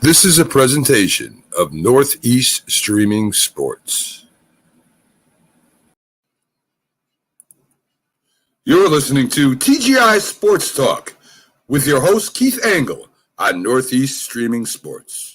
This is a presentation of Northeast Streaming Sports. You're listening to TGI Sports Talk with your host Keith Angle on Northeast Streaming Sports.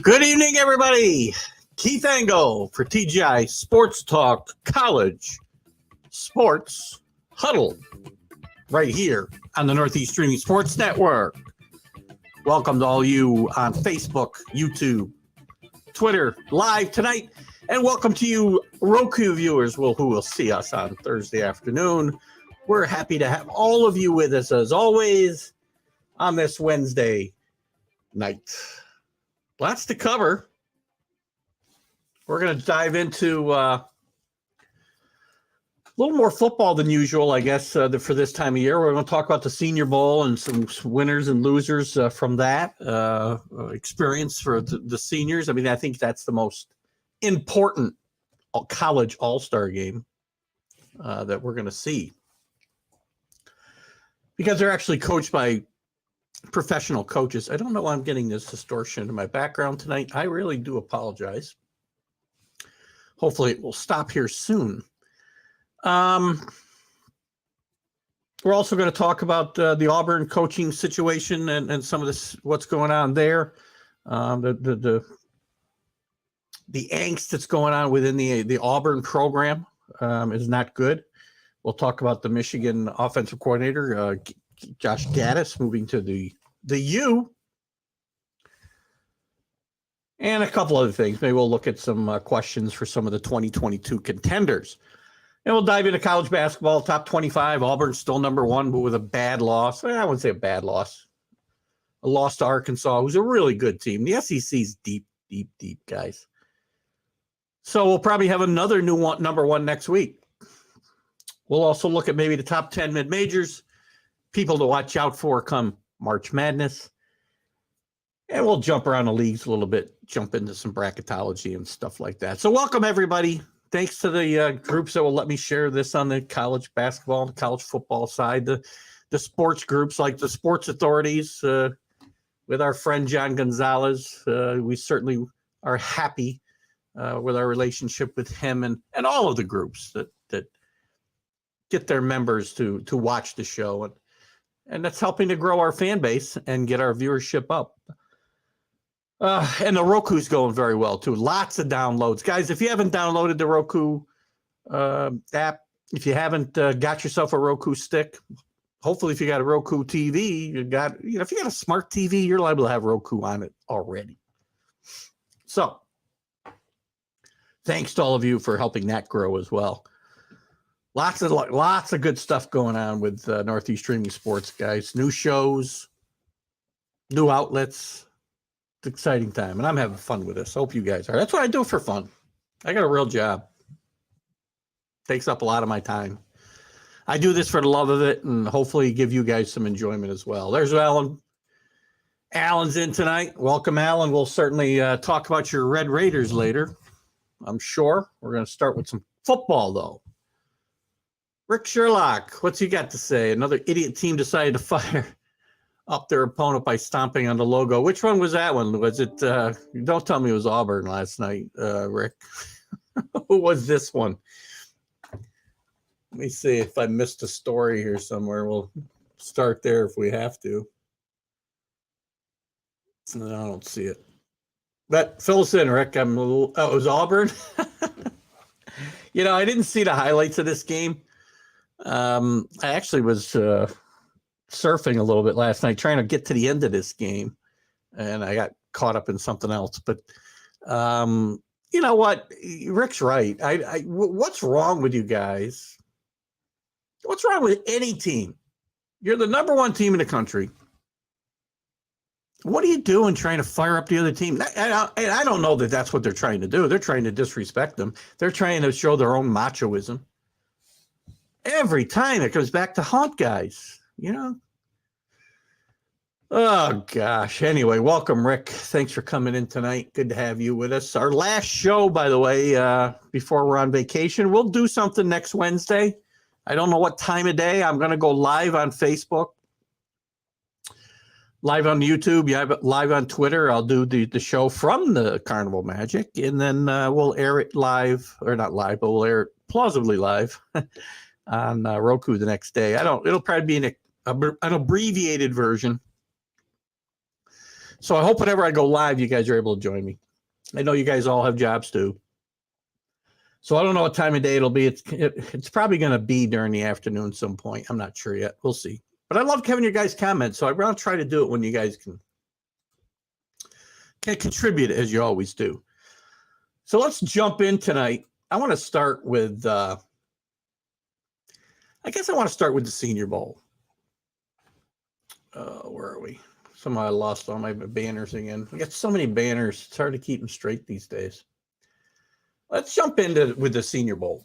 Good evening, everybody. Keith Angle for TGI Sports Talk College Sports Huddle right here on the Northeast Streaming Sports Network. Welcome to all you on Facebook, YouTube, Twitter, live tonight. And welcome to you Roku viewers who will see us on Thursday afternoon. We're happy to have all of you with us as always on this Wednesday night. Lots to cover. We're going to dive into a little more football than usual, I guess, for this time of year. We're going to talk about the Senior Bowl and some winners and losers from that experience for the seniors. I mean, I think that's the most important college all-star game that we're going to see, because they're actually coached by professional coaches. I don't know why I'm getting this distortion in my background tonight. I really do apologize. Hopefully it will stop here soon. We're also going to talk about the Auburn coaching situation and some of this, what's going on there. The angst that's going on within the Auburn program is not good. We'll talk about the Michigan offensive coordinator, Josh Gattis, moving to the U, and a couple other things. Maybe we'll look at some questions for some of the 2022 contenders. And we'll dive into college basketball, top 25. Auburn's still number one, but with a bad loss. I wouldn't say a bad loss. A loss to Arkansas, who's a really good team. The SEC's deep, deep, deep, guys. So we'll probably have another new one, number one next week. We'll also look at maybe the top 10 mid-majors, people to watch out for come March Madness. And we'll jump around the leagues a little bit, jump into some bracketology and stuff like that. So welcome, everybody. Thanks to the groups that will let me share this on the college basketball and college football side. The sports groups like the Sports Authorities with our friend John Gonzalez. We certainly are happy with our relationship with him and all of the groups that get their members to watch the show. And that's helping to grow our fan base and get our viewership up. And the Roku's going very well, too. Lots of downloads. Guys, if you haven't downloaded the Roku app, if you haven't got yourself a Roku stick, hopefully if you got a Roku TV, if you got a smart TV, you're liable to have Roku on it already. So thanks to all of you for helping that grow as well. Lots of good stuff going on with Northeast Streaming Sports, guys. New shows, new outlets. It's an exciting time, and I'm having fun with this. I hope you guys are. That's what I do for fun. I got a real job. Takes up a lot of my time. I do this for the love of it, and hopefully give you guys some enjoyment as well. There's Alan. Alan's in tonight. Welcome, Alan. We'll certainly talk about your Red Raiders later, I'm sure. We're going to start with some football, though. Rick Sherlock, what's he got to say? Another idiot team decided to fire up their opponent by stomping on the logo. Which one was that one? Was it, don't tell me it was Auburn last night, Rick. Who was this one? Let me see if I missed a story here somewhere. We'll start there if we have to. No, I don't see it. But fill us in, Rick. It was Auburn? I didn't see the highlights of this game. I actually was surfing a little bit last night, trying to get to the end of this game, and I got caught up in something else. But you know what? Rick's right. What's wrong with you guys? What's wrong with any team? You're the number one team in the country. What are you doing trying to fire up the other team? And I don't know that that's what they're trying to do. They're trying to disrespect them. They're trying to show their own machoism. Every time it goes back to haunt guys, you know. Oh, gosh. Anyway, welcome, Rick. Thanks for coming in tonight. Good to have you with us. Our last show, by the way, before we're on vacation. We'll do something next Wednesday. I don't know what time of day. I'm going to go live on Facebook, live on YouTube, live on Twitter. I'll do the show from the Carnival Magic, and then we'll air it live, or not live, but we'll air it plausibly live on Roku the next day. It'll probably be an abbreviated version. So I hope whenever I go live, you guys are able to join me. I know you guys all have jobs too. So I don't know what time of day it'll be. It's probably going to be during the afternoon some point. I'm not sure yet. We'll see. But I love having your guys' comments, so I want to try to do it when you guys can contribute as you always do. So let's jump in tonight. I want to start with, I guess I want to start with the Senior Bowl. Where are we? Somehow I lost all my banners again. I got so many banners. It's hard to keep them straight these days. Let's jump with the Senior Bowl,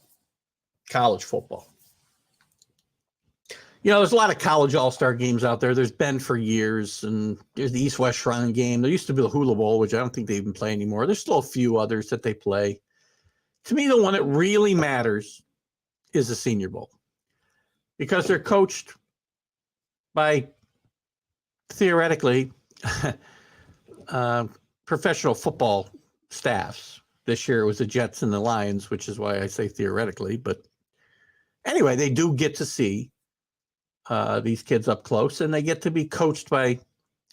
college football. You know, there's a lot of college all-star games out there. There's been for years, and there's the East-West Shrine game. There used to be the Hula Bowl, which I don't think they even play anymore. There's still a few others that they play. To me, the one that really matters is the Senior Bowl because they're coached by theoretically professional football staffs. This year it was the Jets and the Lions, which is why I say theoretically. But anyway, they do get to see these kids up close, and they get to be coached by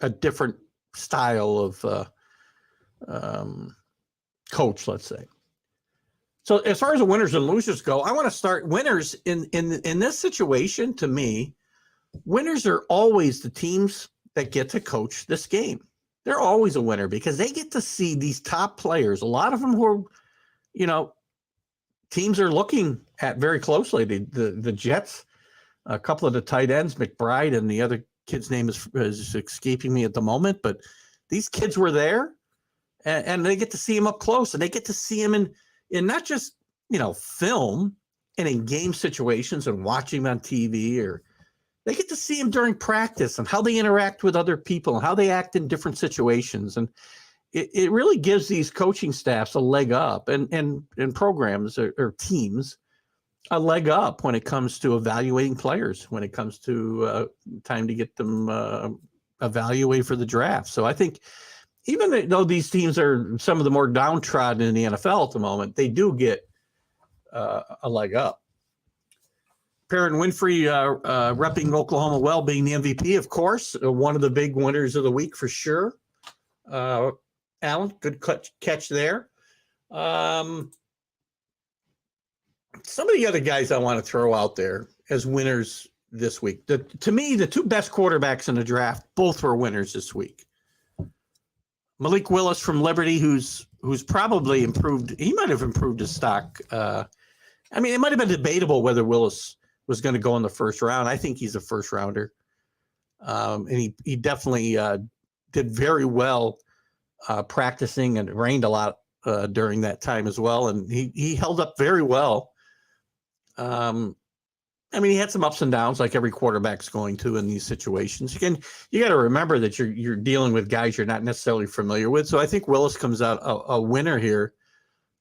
a different style of coach, let's say. So as far as the winners and losers go, I want to start winners in this situation. To me, winners are always the teams that get to coach this game. They're always a winner because they get to see these top players. A lot of them who are, you know, teams are looking at very closely. The Jets, a couple of the tight ends, McBride, and the other kid's name is escaping me at the moment. But these kids were there, and they get to see him up close, and they get to see him in not just, you know, film and in game situations and watching him on TV, or they get to see him during practice and how they interact with other people and how they act in different situations. And it really gives these coaching staffs a leg up and programs or teams a leg up when it comes to evaluating players, when it comes to time to get them evaluated for the draft. So I think even though these teams are some of the more downtrodden in the NFL at the moment, they do get a leg up. Perrin Winfrey repping Oklahoma well, being the MVP, of course, one of the big winners of the week for sure. Alan, good catch there. Some of the other guys I want to throw out there as winners this week. To me, the two best quarterbacks in the draft, both were winners this week. Malik Willis from Liberty, who's probably improved. He might have improved his stock. I mean, it might have been debatable whether Willis was going to go in the first round. I think he's a first rounder. And he definitely did very well practicing and rained a lot during that time as well. And he held up very well. I mean, he had some ups and downs like every quarterback's going to in these situations. You got to remember that you're dealing with guys you're not necessarily familiar with. So I think Willis comes out a winner here.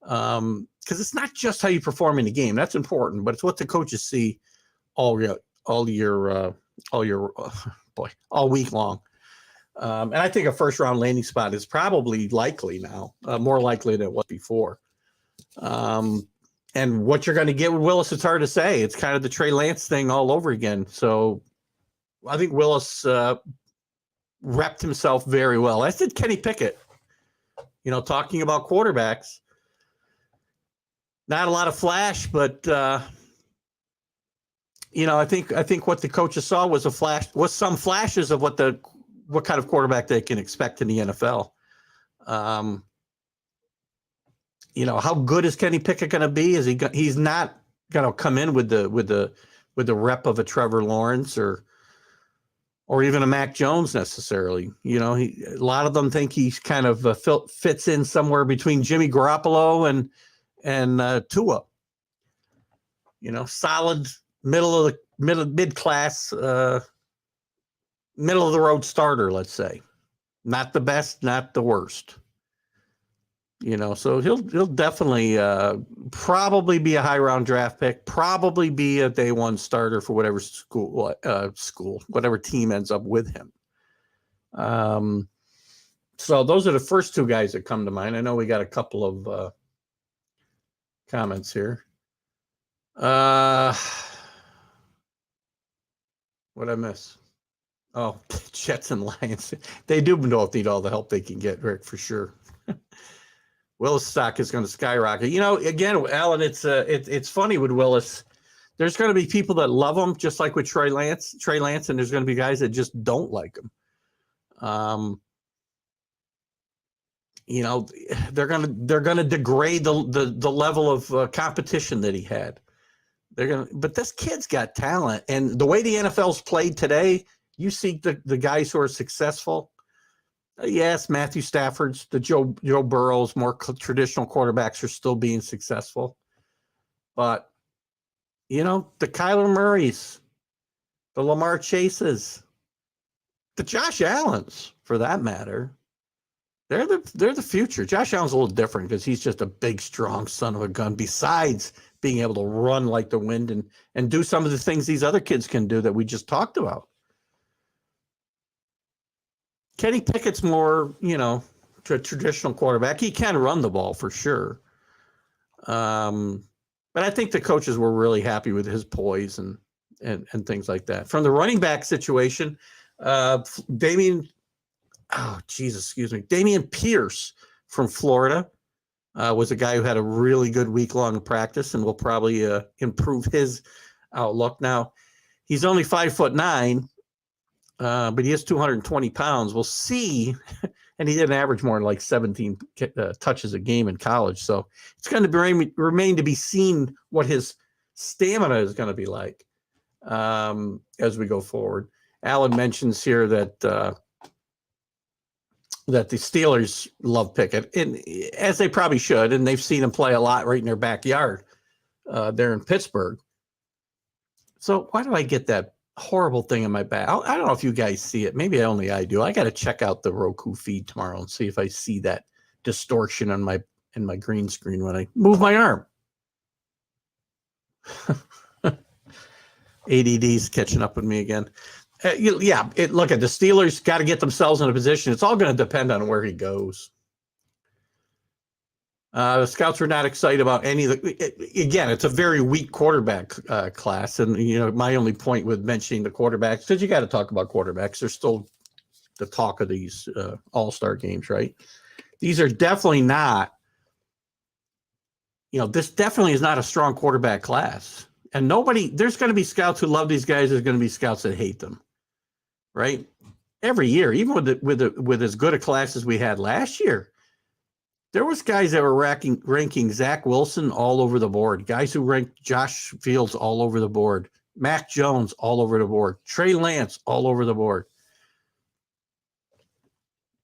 Because it's not just how you perform in the game. That's important, but it's what the coaches see all week long. And I think a first round landing spot is probably likely now, more likely than it was before. And what you're going to get with Willis, it's hard to say. It's kind of the Trey Lance thing all over again. So I think Willis repped himself very well. I said Kenny Pickett, you know, talking about quarterbacks. Not a lot of flash, but you know, I think what the coaches saw was some flashes of what kind of quarterback they can expect in the NFL. You know, how good is Kenny Pickett going to be? He's not going to come in with the rep of a Trevor Lawrence or even a Mac Jones necessarily. You know, a lot of them think he's kind of fits in somewhere between Jimmy Garoppolo and Tua. You know, solid mid-class middle of the road starter, let's say. Not the best, not the worst. So he'll definitely probably be a high round draft pick, probably be a day one starter for whatever whatever team ends up with him. So those are the first two guys that come to mind. I know we got a couple of comments here. What'd I miss? Oh, Jets and Lions. They do need all the help they can get, Rick, for sure. Willis stock is going to skyrocket. Again, Alan, it's funny with Willis. There's going to be people that love him, just like with Trey Lance, and there's going to be guys that just don't like him. They're going to degrade the level of competition that he had. But this kid's got talent, and the way the NFL's played today, you see the guys who are successful. Yes, Matthew Stafford's, the Joe Burrows, more traditional quarterbacks are still being successful. But, the Kyler Murrays, the Lamar Chases, the Josh Allens, for that matter, they're the future. Josh Allen's a little different because he's just a big, strong son of a gun, besides being able to run like the wind and do some of the things these other kids can do that we just talked about. Kenny Pickett's more, to a traditional quarterback. He can run the ball for sure. But I think the coaches were really happy with his poise and things like that. From the running back situation, Dameon Pierce from Florida was a guy who had a really good week-long practice and will probably improve his outlook. Now, he's only 5'9", but he is 220 pounds. We'll see. And he didn't average more than like 17 touches a game in college. So it's going to remain to be seen what his stamina is going to be like as we go forward. Alan mentions here that the Steelers love Pickett, and as they probably should, and they've seen him play a lot right in their backyard there in Pittsburgh. So why do I get that horrible thing in my back? I don't know if you guys see it. Maybe only I do. I got to check out the Roku feed tomorrow and see if I see that distortion in my green screen when I move my arm. ADD's catching up with me again. Look at the Steelers got to get themselves in a position. It's all going to depend on where he goes. The scouts are not excited about any of the. Again, it's a very weak quarterback class, and my only point with mentioning the quarterbacks, because you got to talk about quarterbacks. They're still the talk of these all-star games, right? These are definitely not. This definitely is not a strong quarterback class, and there's going to be scouts who love these guys. There's going to be scouts that hate them, right? Every year, even with as good a class as we had last year. There was guys that were ranking Zach Wilson all over the board, guys who ranked Josh Fields all over the board, Mac Jones all over the board, Trey Lance all over the board.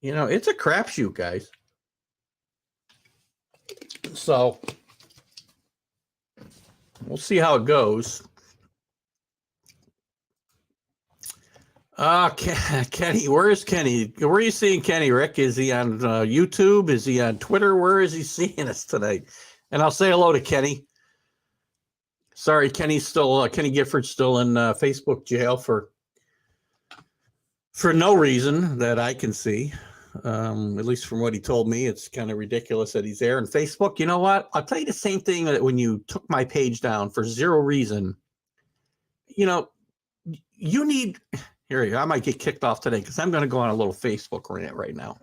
It's a crapshoot, guys. So we'll see how it goes. Kenny, where is Kenny? Where are you seeing Kenny, Rick? Is he on YouTube? Is he on Twitter? Where is he seeing us tonight? And I'll say hello to Kenny. Sorry, Kenny Gifford's still in Facebook jail for no reason that I can see. At least from what he told me, it's kind of ridiculous that he's there. And Facebook, you know what? I'll tell you the same thing that when you took my page down for zero reason. You need. Here, I might get kicked off today because I'm going to go on a little Facebook rant right now.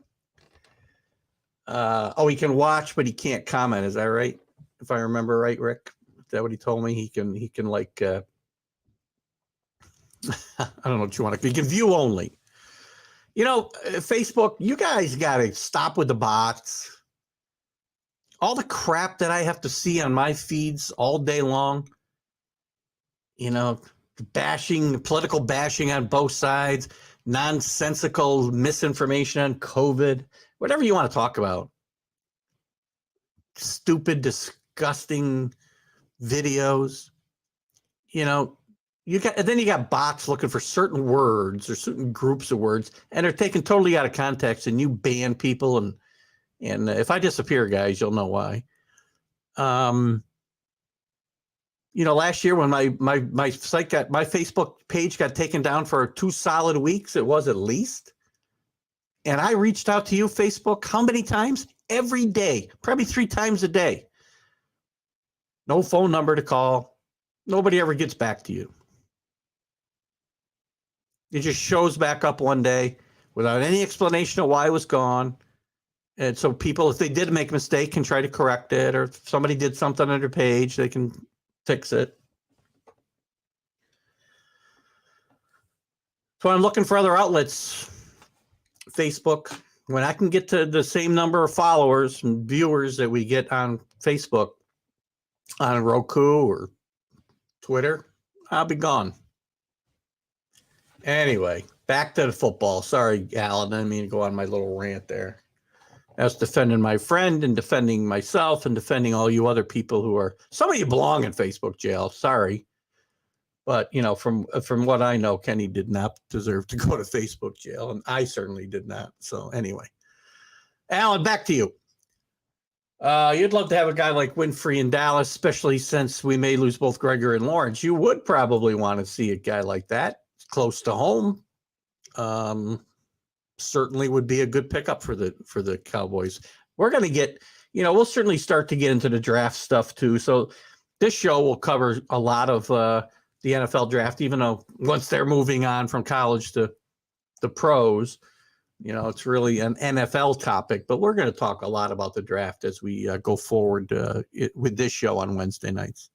He can watch, but he can't comment. Is that right? If I remember right, Rick? Is that what he told me? He can like, I don't know what you want to, he can view only. Facebook, you guys got to stop with the bots. All the crap that I have to see on my feeds all day long, political bashing on both sides, nonsensical misinformation on COVID, whatever you want to talk about. Stupid, disgusting videos. You you got bots looking for certain words or certain groups of words, and they're taken totally out of context, and you ban people. And if I disappear, guys, you'll know why. Last year when my site my Facebook page got taken down for 2 solid weeks, it was at least. And I reached out to you, Facebook, how many times? Every day, probably 3 times a day. No phone number to call. Nobody ever gets back to you. It just shows back up one day without any explanation of why it was gone. And so people, if they did make a mistake, can try to correct it, or if somebody did something on their page, they can fix it. So I'm looking for other outlets. Facebook, when I can get to the same number of followers and viewers that we get on Facebook, on Roku or Twitter, I'll be gone. Anyway, back to the football. Sorry, Alan, I didn't mean to go on my little rant there. I was defending my friend and defending myself and defending all you other people who are, some of you belong in Facebook jail. Sorry. But, from what I know, Kenny did not deserve to go to Facebook jail, and I certainly did not. So anyway, Alan, back to you. You'd love to have a guy like Winfrey in Dallas, especially since we may lose both Gregor and Lawrence. You would probably want to see a guy like that close to home. Certainly would be a good pickup for the Cowboys. We're going to get, we'll certainly start to get into the draft stuff too. So this show will cover a lot of the NFL draft, even though once they're moving on from college to the pros, it's really an NFL topic, but we're going to talk a lot about the draft as we go forward with this show on Wednesday nights.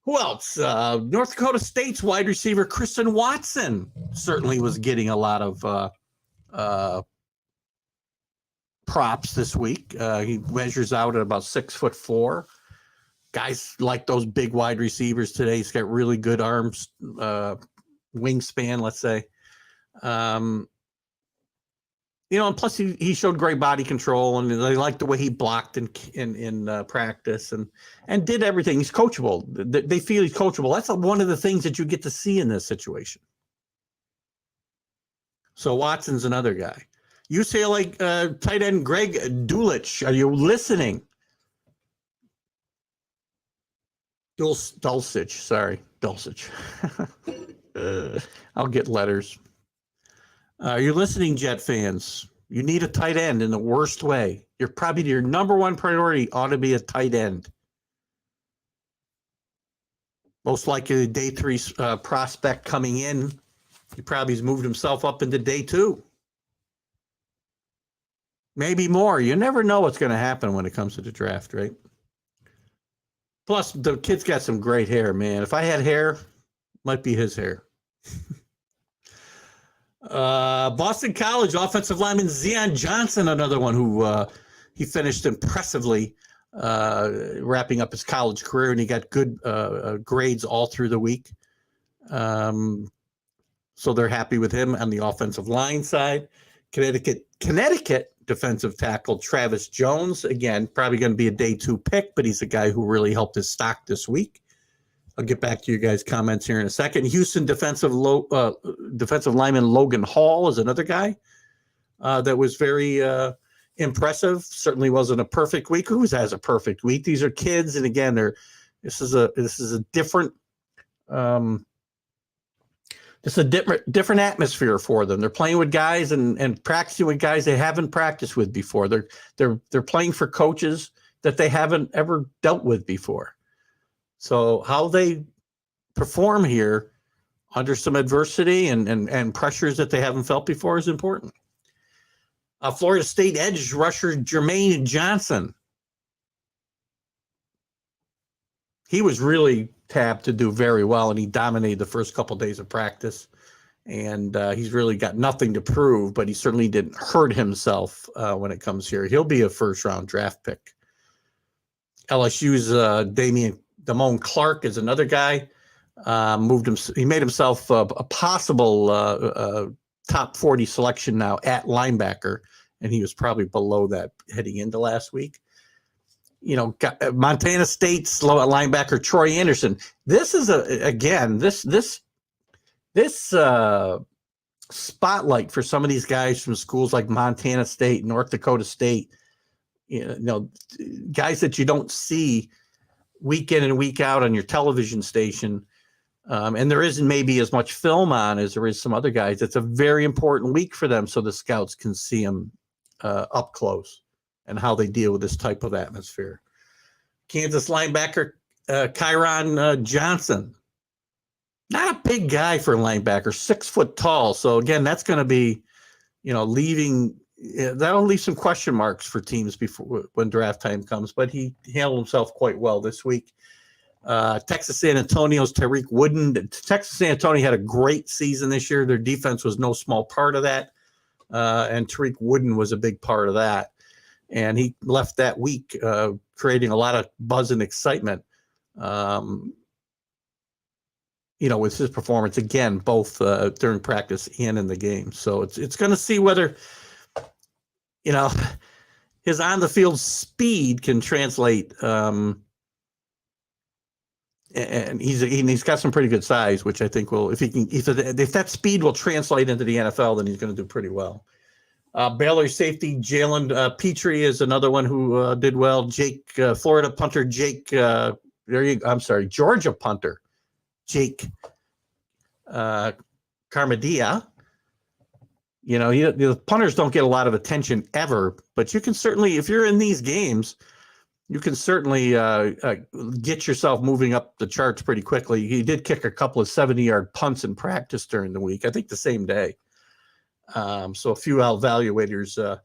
Who else? North Dakota State's wide receiver, Christian Watson, certainly was getting a lot of props this week. He measures out at about 6'4". Guys like those big wide receivers today. He's got really good arms, wingspan, let's say. And plus he showed great body control, and they liked the way he blocked in practice and did everything. He's coachable. They feel he's coachable. That's one of the things that you get to see in this situation. So Watson's another guy. UCLA tight end Greg Dulcich, are you listening? Dulcich. I'll get letters. Are you listening, Jet fans? You need a tight end in the worst way. Your number one priority ought to be a tight end. Most likely day 3 prospect coming in. He probably has moved himself up into day 2. Maybe more. You never know what's going to happen when it comes to the draft, right? Plus, the kid's got some great hair, man. If I had hair, might be his hair. Boston College offensive lineman Zion Johnson, another one who he finished impressively, wrapping up his college career, and he got good grades all through the week. So they're happy with him on the offensive line side. Connecticut defensive tackle Travis Jones, again, probably going to be a day 2 pick, but he's a guy who really helped his stock this week. I'll get back to you guys' comments here in a second. Houston defensive lineman Logan Hall is another guy that was very impressive. Certainly wasn't a perfect week. Who has a perfect week? These are kids, and again, this is a different different atmosphere for them. They're playing with guys and practicing with guys they haven't practiced with before. They're playing for coaches that they haven't ever dealt with before. So how they perform here under some adversity and pressures that they haven't felt before is important. Florida State edge rusher Jermaine Johnson. He was really tapped to do very well, and he dominated the first couple of days of practice. And he's really got nothing to prove, but he certainly didn't hurt himself when it comes here. He'll be a first-round draft pick. LSU's Damone Clark is another guy. He made himself a possible top 40 selection now at linebacker, and he was probably below that heading into last week. Montana State's linebacker Troy Anderson. This is this spotlight for some of these guys from schools like Montana State, North Dakota State. Guys that you don't see week in and week out on your television station. And there isn't maybe as much film on as there is some other guys. It's a very important week for them so the scouts can see them up close and how they deal with this type of atmosphere. Kansas linebacker Kyron Johnson. Not a big guy for a linebacker, 6 foot tall. So, again, that's going to be, that'll leave some question marks for teams before when draft time comes. But he handled himself quite well this week. Texas San Antonio's Tariq Wooden. Texas San Antonio had a great season this year. Their defense was no small part of that. And Tariq Wooden was a big part of that. And he left that week creating a lot of buzz and excitement, with his performance, again, both during practice and in the game. So it's going to see whether, his on-the-field speed can translate. And he's got some pretty good size, which I think will, if that speed will translate into the NFL, then he's going to do pretty well. Baylor safety Jalen Petrie is another one who did well. Florida punter Georgia punter Jake Carmadia. The punters don't get a lot of attention ever, but you can certainly, if you're in these games, you can certainly get yourself moving up the charts pretty quickly. He did kick a couple of 70-yard punts in practice during the week, I think the same day. So a few evaluators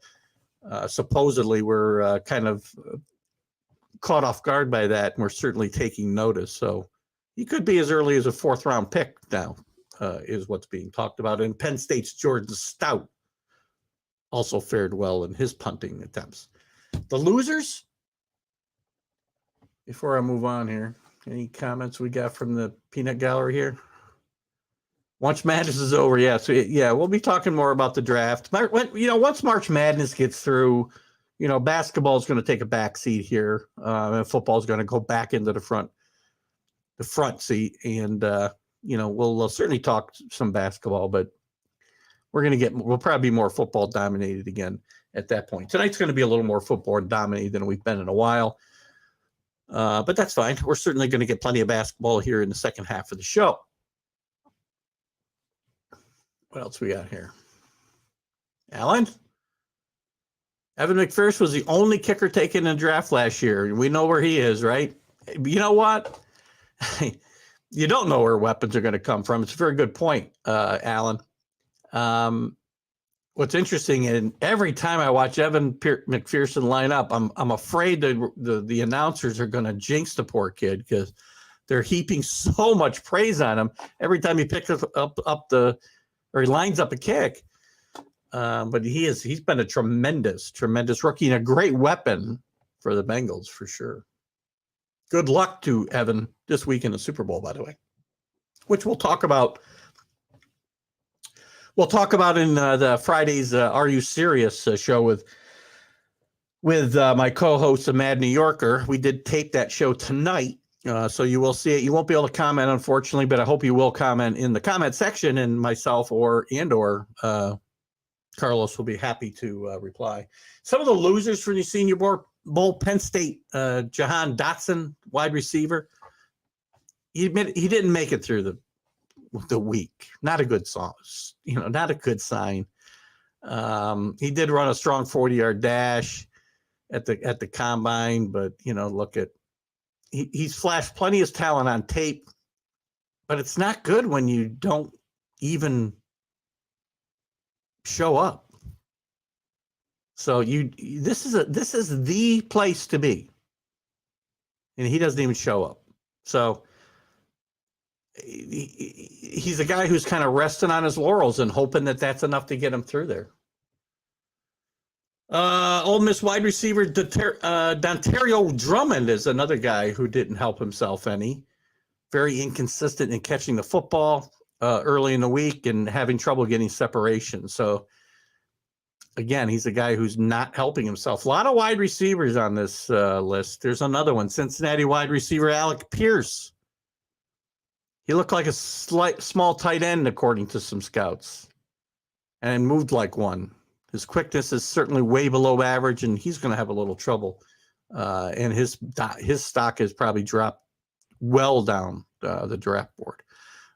supposedly were kind of caught off guard by that, and we're certainly taking notice. So he could be as early as a 4th-round pick now, is what's being talked about. And Penn State's Jordan Stout also fared well in his punting attempts. The losers, before I move on here, any comments we got from the peanut gallery here? Once Madness is over, we'll be talking more about the draft. Once March Madness gets through, basketball is going to take a back seat here, and football is going to go back into the front seat, and we'll certainly talk some basketball, but we'll probably be more football dominated again at that point. Tonight's going to be a little more football dominated than we've been in a while, but that's fine. We're certainly going to get plenty of basketball here in the second half of the show. What else we got here? Alan? Evan McPherson was the only kicker taken in the draft last year. We know where he is, right? You know what? You don't know where weapons are going to come from. It's a very good point, Alan. What's interesting, and every time I watch Evan McPherson line up, I'm afraid that the announcers are going to jinx the poor kid because they're heaping so much praise on him every time he picks he lines up a kick. But he's been a tremendous rookie and a great weapon for the Bengals for sure. Good luck to Evan this week in the Super Bowl, by the way, which we'll talk about. We'll talk about in the Friday's Are You Serious show with my co-host, the Mad New Yorker. We did tape that show tonight, so you will see it. You won't be able to comment, unfortunately, but I hope you will comment in the comment section, and myself or Carlos will be happy to reply. Some of the losers from the Senior Bowl, Penn State, Jahan Dotson, wide receiver. He didn't make it through the week. Not a good song, not a good sign. He did run a strong 40-yard dash at the combine, but he's flashed plenty of talent on tape, but it's not good when you don't even show up. So this is the place to be, and he doesn't even show up. So he's a guy who's kind of resting on his laurels and hoping that that's enough to get him through there. Ole Miss wide receiver Dontario Drummond is another guy who didn't help himself any. Very inconsistent in catching the football early in the week and having trouble getting separation. So again, he's a guy who's not helping himself. A lot of wide receivers on this list. There's another one, Cincinnati wide receiver Alec Pierce. He looked like a small tight end, according to some scouts, and moved like one. His quickness is certainly way below average, and he's going to have a little trouble. And his stock has probably dropped well down the draft board.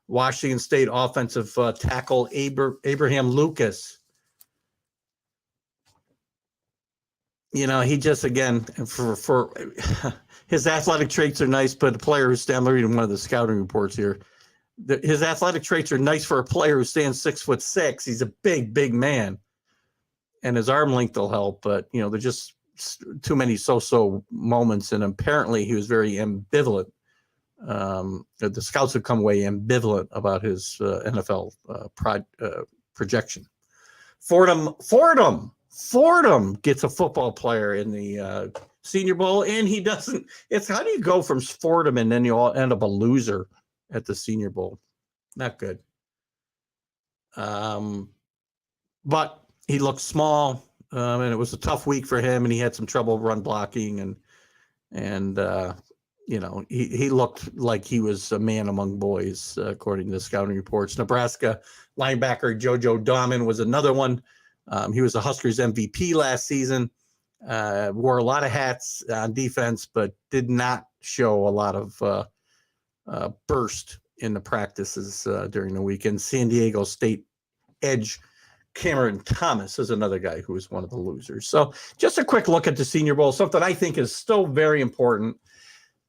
Washington State offensive tackle Abraham Lucas. He just, again, for his athletic traits are nice, but a player who stands, I'm reading one of the scouting reports here. His athletic traits are nice for a player who stands 6'6". He's a big man, and his arm length will help. But there's just too many so-so moments, and apparently he was very ambivalent. The scouts have come away ambivalent about his NFL projection. Fordham gets a football player in the Senior Bowl, and he doesn't. It's how do you go from Fordham and then you all end up a loser at the Senior Bowl? Not good. But he looked small, and it was a tough week for him, and he had some trouble run blocking, and he looked like he was a man among boys, according to the scouting reports. Nebraska linebacker JoJo Dahman was another one. He was the Huskers MVP last season, wore a lot of hats on defense, but did not show a lot of burst in the practices during the weekend. San Diego State edge Cameron Thomas is another guy who was one of the losers. So just a quick look at the Senior Bowl, something I think is still very important.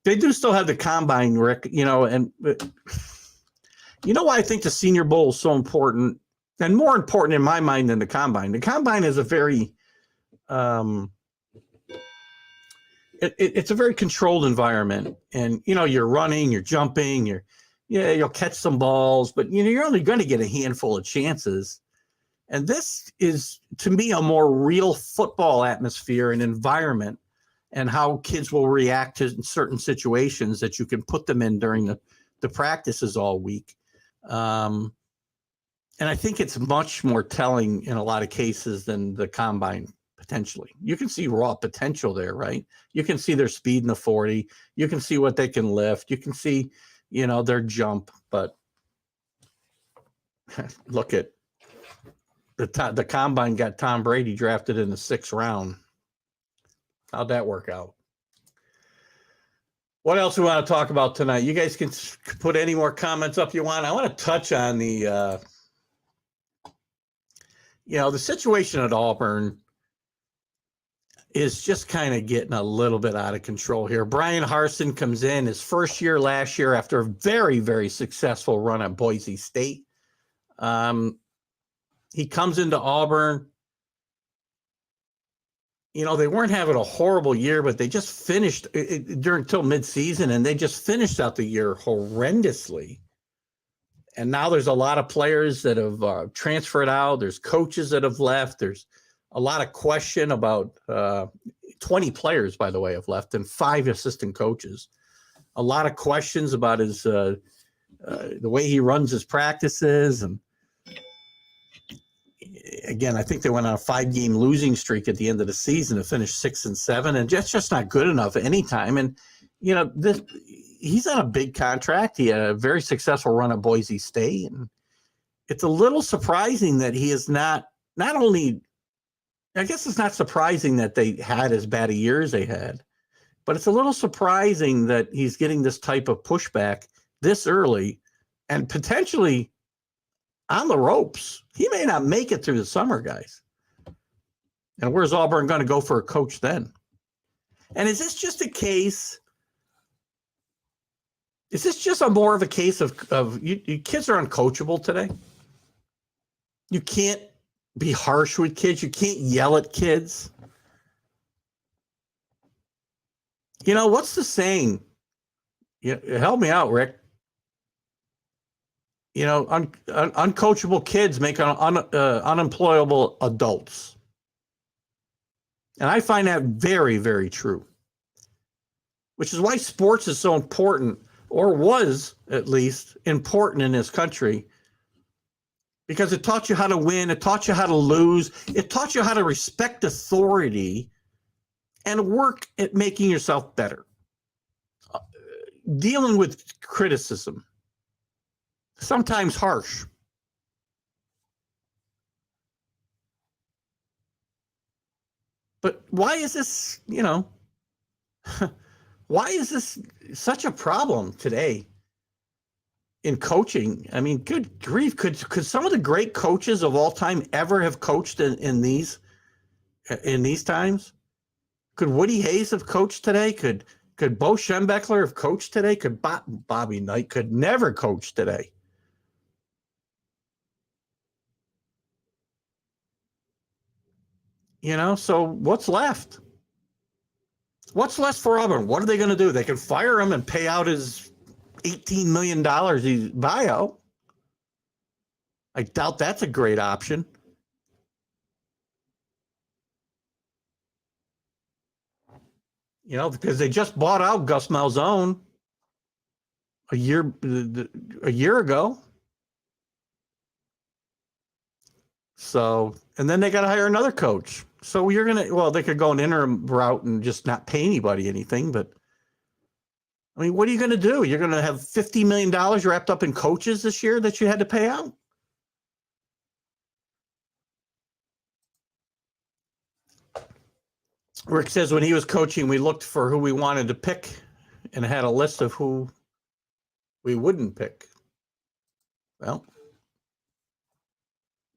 They do still have the combine, Rick, and why I think the Senior Bowl is so important, and more important in my mind than the combine. The combine is a very, it's a very controlled environment, and you're running, you're jumping, you'll catch some balls, but you're only going to get a handful of chances. And this is, to me, a more real football atmosphere and environment, and how kids will react to certain situations that you can put them in during the practices all week. And I think it's much more telling in a lot of cases than the combine, potentially. You can see raw potential there, right? You can see their speed in the 40. You can see what they can lift. You can see, their jump. But look at the combine got Tom Brady drafted in the 6th round. How'd that work out? What else we want to talk about tonight? You guys can put any more comments up you want. I want to touch on the situation at Auburn is just kind of getting a little bit out of control here. Brian Harsin comes in his first year last year after a very, very successful run at Boise State. He comes into Auburn. They weren't having a horrible year, but they just finished until midseason, and they just finished out the year horrendously. And now there's a lot of players that have transferred out. There's coaches that have left. There's a lot of question about 20 players, by the way, have left, and 5 assistant coaches. A lot of questions about his the way he runs his practices. And again, I think they went on a 5-game losing streak at the end of the season to finish 6-7, and just not good enough at any time. And he's on a big contract. He had a very successful run at Boise State, and it's a little surprising that he is not only. I guess it's not surprising that they had as bad a year as they had, but it's a little surprising that he's getting this type of pushback this early, and potentially on the ropes. He may not make it through the summer, guys. And where's Auburn going to go for a coach then? And is this just a case? Is this just more of a case of you kids are uncoachable today? You can't be harsh with kids. You can't yell at kids. What's the saying? Help me out, Rick. Uncoachable kids make unemployable adults. And I find that very, very true. Which is why sports is so important, or was at least important in this country. because it taught you how to win. It taught you how to lose. It taught you how to respect authority and work at making yourself better. Dealing with criticism, sometimes harsh. But why is this, why is this such a problem today in coaching? I mean, good grief. Could some of the great coaches of all time ever have coached in these times? Could Woody Hayes have coached today? Could Bo Schembechler have coached today? Could Bobby Knight could never coach today? So what's left? What's left for Auburn? What are they going to do? They can fire him and pay out his $18 million buyout. I doubt that's a great option. Because they just bought out Gus Malzahn a year ago. So, and then they got to hire another coach. So they could go an interim route and just not pay anybody anything. But I mean, what are you going to do? You're going to have $50 million wrapped up in coaches this year that you had to pay out? Rick says when he was coaching, we looked for who we wanted to pick and had a list of who we wouldn't pick. Well,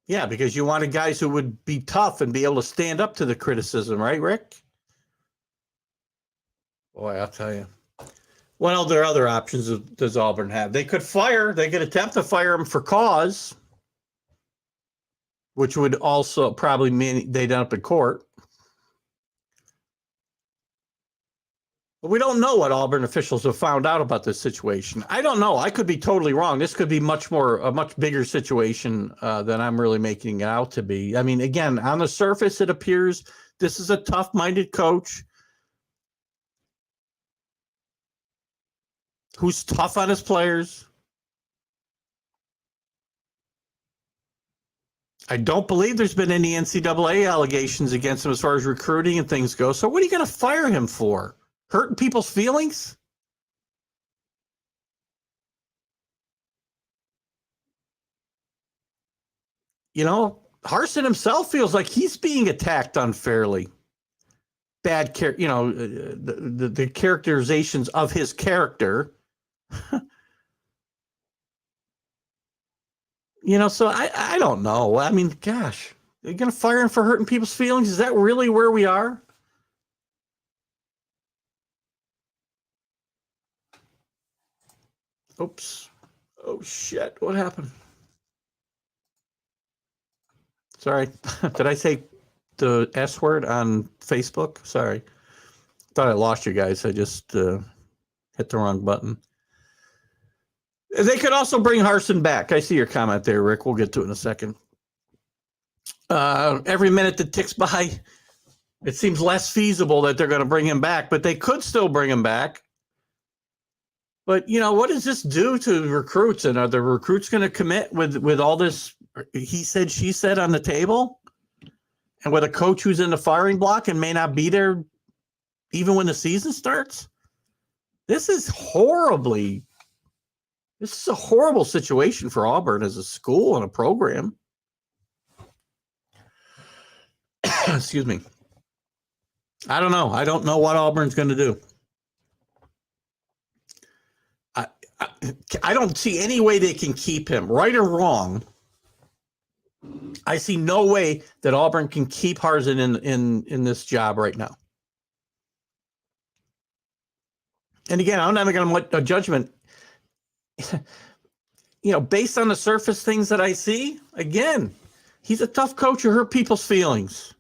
yeah, because you wanted guys who would be tough and be able to stand up to the criticism, right, Rick? Boy, I'll tell you. What other options does Auburn have? They could attempt to fire him for cause, which would also probably mean they'd end up in court. But we don't know what Auburn officials have found out about this situation. I don't know. I could be totally wrong. This could be a much bigger situation than I'm really making it out to be. I mean, again, on the surface, it appears this is a tough-minded coach who's tough on his players. I don't believe there's been any NCAA allegations against him as far as recruiting and things go. So what are you going to fire him for? Hurting people's feelings? Harsin himself feels like he's being attacked unfairly. Bad care, the characterizations of his character. So I don't know. I mean, gosh, are you going to fire him for hurting people's feelings? Is that really where we are? Oops. Oh, shit. What happened? Sorry. Did I say the S word on Facebook? Sorry. Thought I lost you guys. I just hit the wrong button. They could also bring Harsin back. I see your comment there, Rick. We'll get to it in a second. Every minute that ticks by, it seems less feasible that they're going to bring him back, but they could still bring him back. But, what does this do to recruits? And are the recruits going to commit with all this he said, she said on the table? And with a coach who's in the firing block and may not be there even when the season starts? This is a horrible situation for Auburn as a school and a program. Excuse me. I don't know. I don't know what Auburn's going to do. I don't see any way they can keep him, right or wrong. I see no way that Auburn can keep Harsin in this job right now. And again, I'm not going to make a judgment. Based on the surface things that I see, again, he's a tough coach who hurt people's feelings.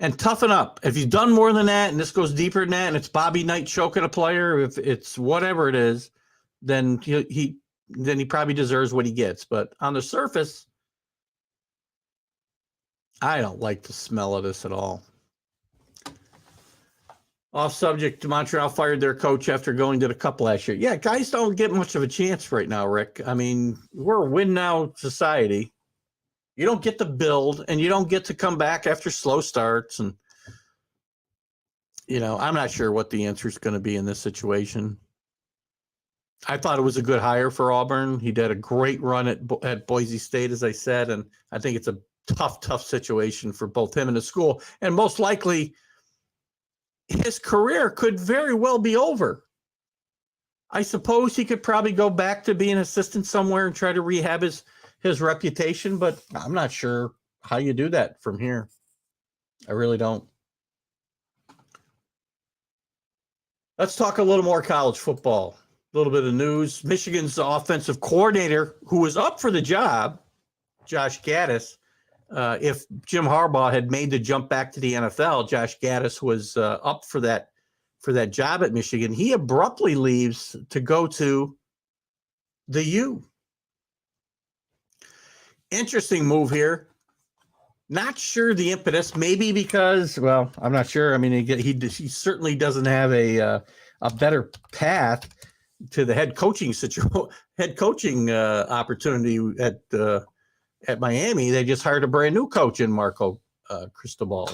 And toughen up. If he's done more than that, and this goes deeper than that, and it's Bobby Knight choking a player, if it's whatever it is, then he probably deserves what he gets. But on the surface, I don't like the smell of this at all. Off subject, Montreal fired their coach after going to the Cup last year. Yeah, guys don't get much of a chance right now, Rick. I mean, we're a win-now society. You don't get to build, and you don't get to come back after slow starts. And, I'm not sure what the answer is going to be in this situation. I thought it was a good hire for Auburn. He did a great run at Boise State, as I said, and I think it's a tough situation for both him and the school. And most likely, his career could very well be over. I suppose he could probably go back to being an assistant somewhere and try to rehab his reputation, but I'm not sure how you do that from here. I really don't. Let's talk a little more college football. A little bit of news. Michigan's offensive coordinator, who was up for the job, Josh Gattis, if Jim Harbaugh had made the jump back to the NFL, Josh Gattis was up for that job at Michigan. He abruptly leaves to go to the U. Interesting move here. Not sure the impetus. Maybe because, well, I'm not sure. I mean, he certainly doesn't have a better path to the head coaching opportunity at Miami. They just hired a brand new coach in Marco Cristobal.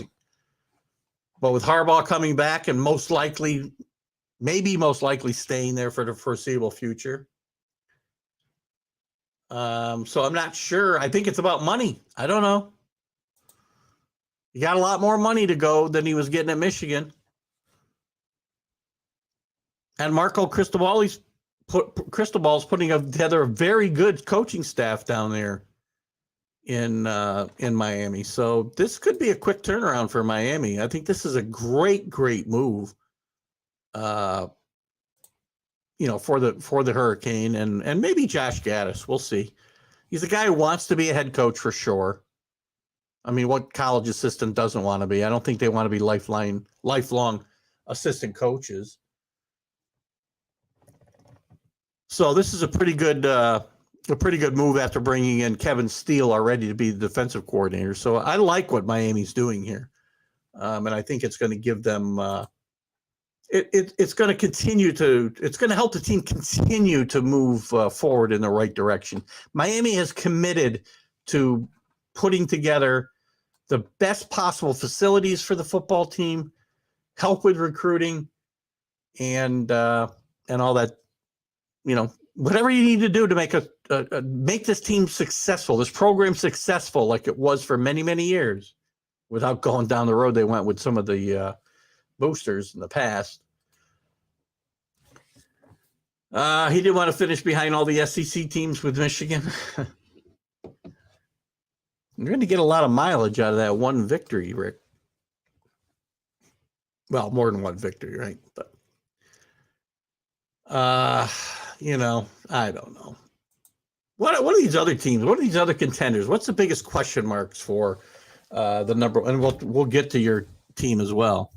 But with Harbaugh coming back and most likely staying there for the foreseeable future. So I'm not sure. I think it's about money. I don't know. He got a lot more money to go than he was getting at Michigan. And Marco Cristobal's putting together a very good coaching staff down there in Miami. So this could be a quick turnaround for Miami. I think this is a great move. For the Hurricane and maybe Josh Gattis. We'll see. He's a guy who wants to be a head coach for sure. I mean, what college assistant doesn't want to be? I don't think they want to be lifelong assistant coaches. So this is a pretty good move after bringing in Kevin Steele already to be the defensive coordinator. So I like what Miami's doing here, and I think it's going to give them. It's going to help the team continue to move forward in the right direction. Miami has committed to putting together the best possible facilities for the football team, help with recruiting, and all that. Whatever you need to do to make this team successful, this program successful, like it was for many, many years, without going down the road they went with some of the boosters in the past. He didn't want to finish behind all the SEC teams with Michigan. You're going to get a lot of mileage out of that one victory, Rick. Well, more than one victory, right? But, I don't know. What are these other teams? What are these other contenders? What's the biggest question marks for the number? And we'll get to your team as well,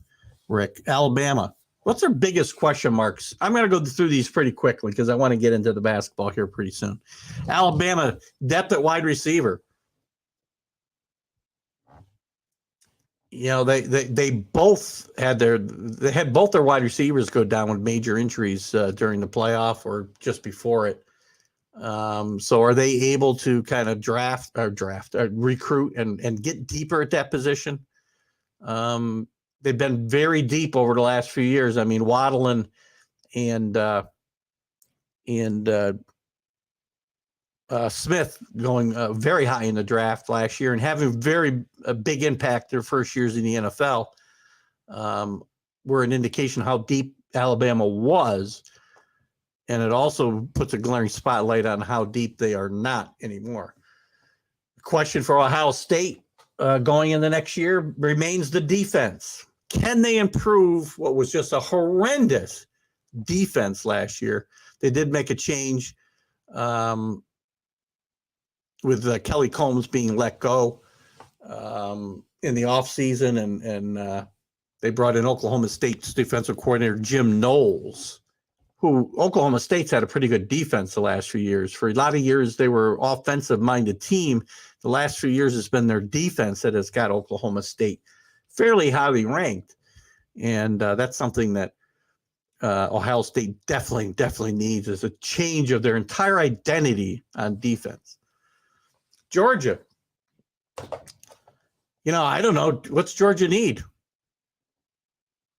Rick. Alabama. What's their biggest question marks? I'm going to go through these pretty quickly because I want to get into the basketball here pretty soon. Alabama, depth at wide receiver. They both had both their wide receivers go down with major injuries during the playoff or just before it. So are they able to kind of recruit and get deeper at that position? They've been very deep over the last few years. I mean, Waddle and Smith going very high in the draft last year and having a big impact their first years in the NFL were an indication how deep Alabama was. And it also puts a glaring spotlight on how deep they are not anymore. The question for Ohio State going in the next year remains the defense. Can they improve what was just a horrendous defense last year? They did make a change with Kelly Combs being let go in the offseason, and they brought in Oklahoma State's defensive coordinator, Jim Knowles, who Oklahoma State's had a pretty good defense the last few years. For a lot of years, they were offensive-minded team. The last few years, it's been their defense that has got Oklahoma State fairly highly ranked. And that's something that Ohio State definitely needs, is a change of their entire identity on defense. Georgia, I don't know. What's Georgia need?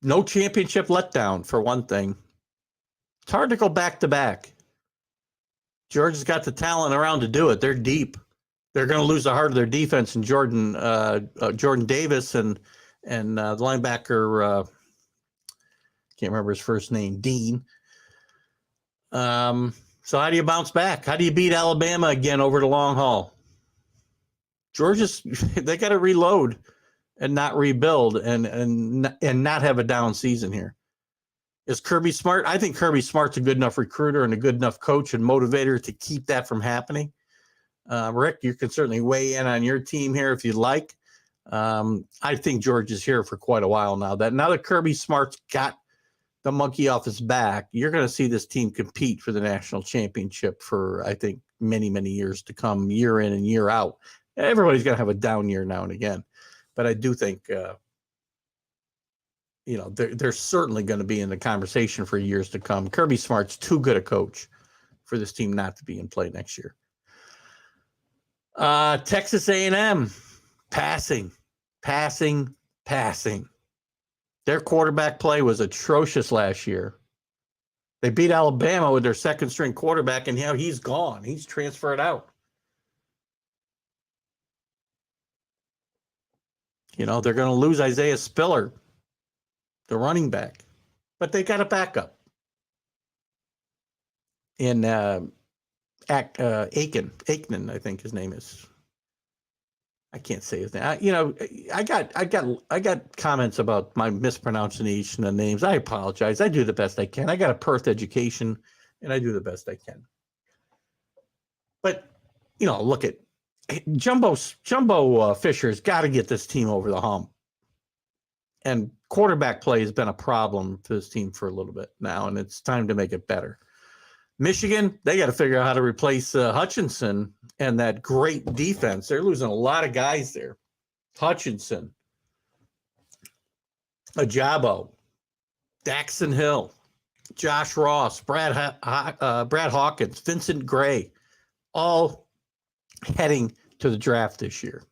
No championship letdown, for one thing. It's hard to go back-to-back. Georgia's got the talent around to do it. They're deep. They're going to lose the heart of their defense in Jordan Davis and the linebacker, can't remember his first name, Dean. So how do you bounce back? How do you beat Alabama again over the long haul? They got to reload and not rebuild and not have a down season here. Is Kirby Smart? I think Kirby Smart's a good enough recruiter and a good enough coach and motivator to keep that from happening. Rick, you can certainly weigh in on your team here if you'd like. I think Georgia's here for quite a while now. Now that Kirby Smart's got the monkey off his back, you're going to see this team compete for the national championship for, I think, many, many years to come, year in and year out. Everybody's going to have a down year now and again. But I do think, they're certainly going to be in the conversation for years to come. Kirby Smart's too good a coach for this team not to be in play next year. Texas A&M, passing. Their quarterback play was atrocious last year. They beat Alabama with their second-string quarterback, and he's gone. He's transferred out. They're going to lose Isaiah Spiller, the running back, but they got a backup in Aikman, I think his name is. I can't say his name. I got comments about my mispronunciation of names. I apologize. I do the best I can. I got a Perth education, and I do the best I can. But look at Jumbo Fisher's got to get this team over the hump. And quarterback play has been a problem for this team for a little bit now, and it's time to make it better. Michigan, they got to figure out how to replace Hutchinson and that great defense. They're losing a lot of guys there. Hutchinson, Ajabo, Daxton Hill, Josh Ross, Brad Hawkins, Vincent Gray, all heading to the draft this year.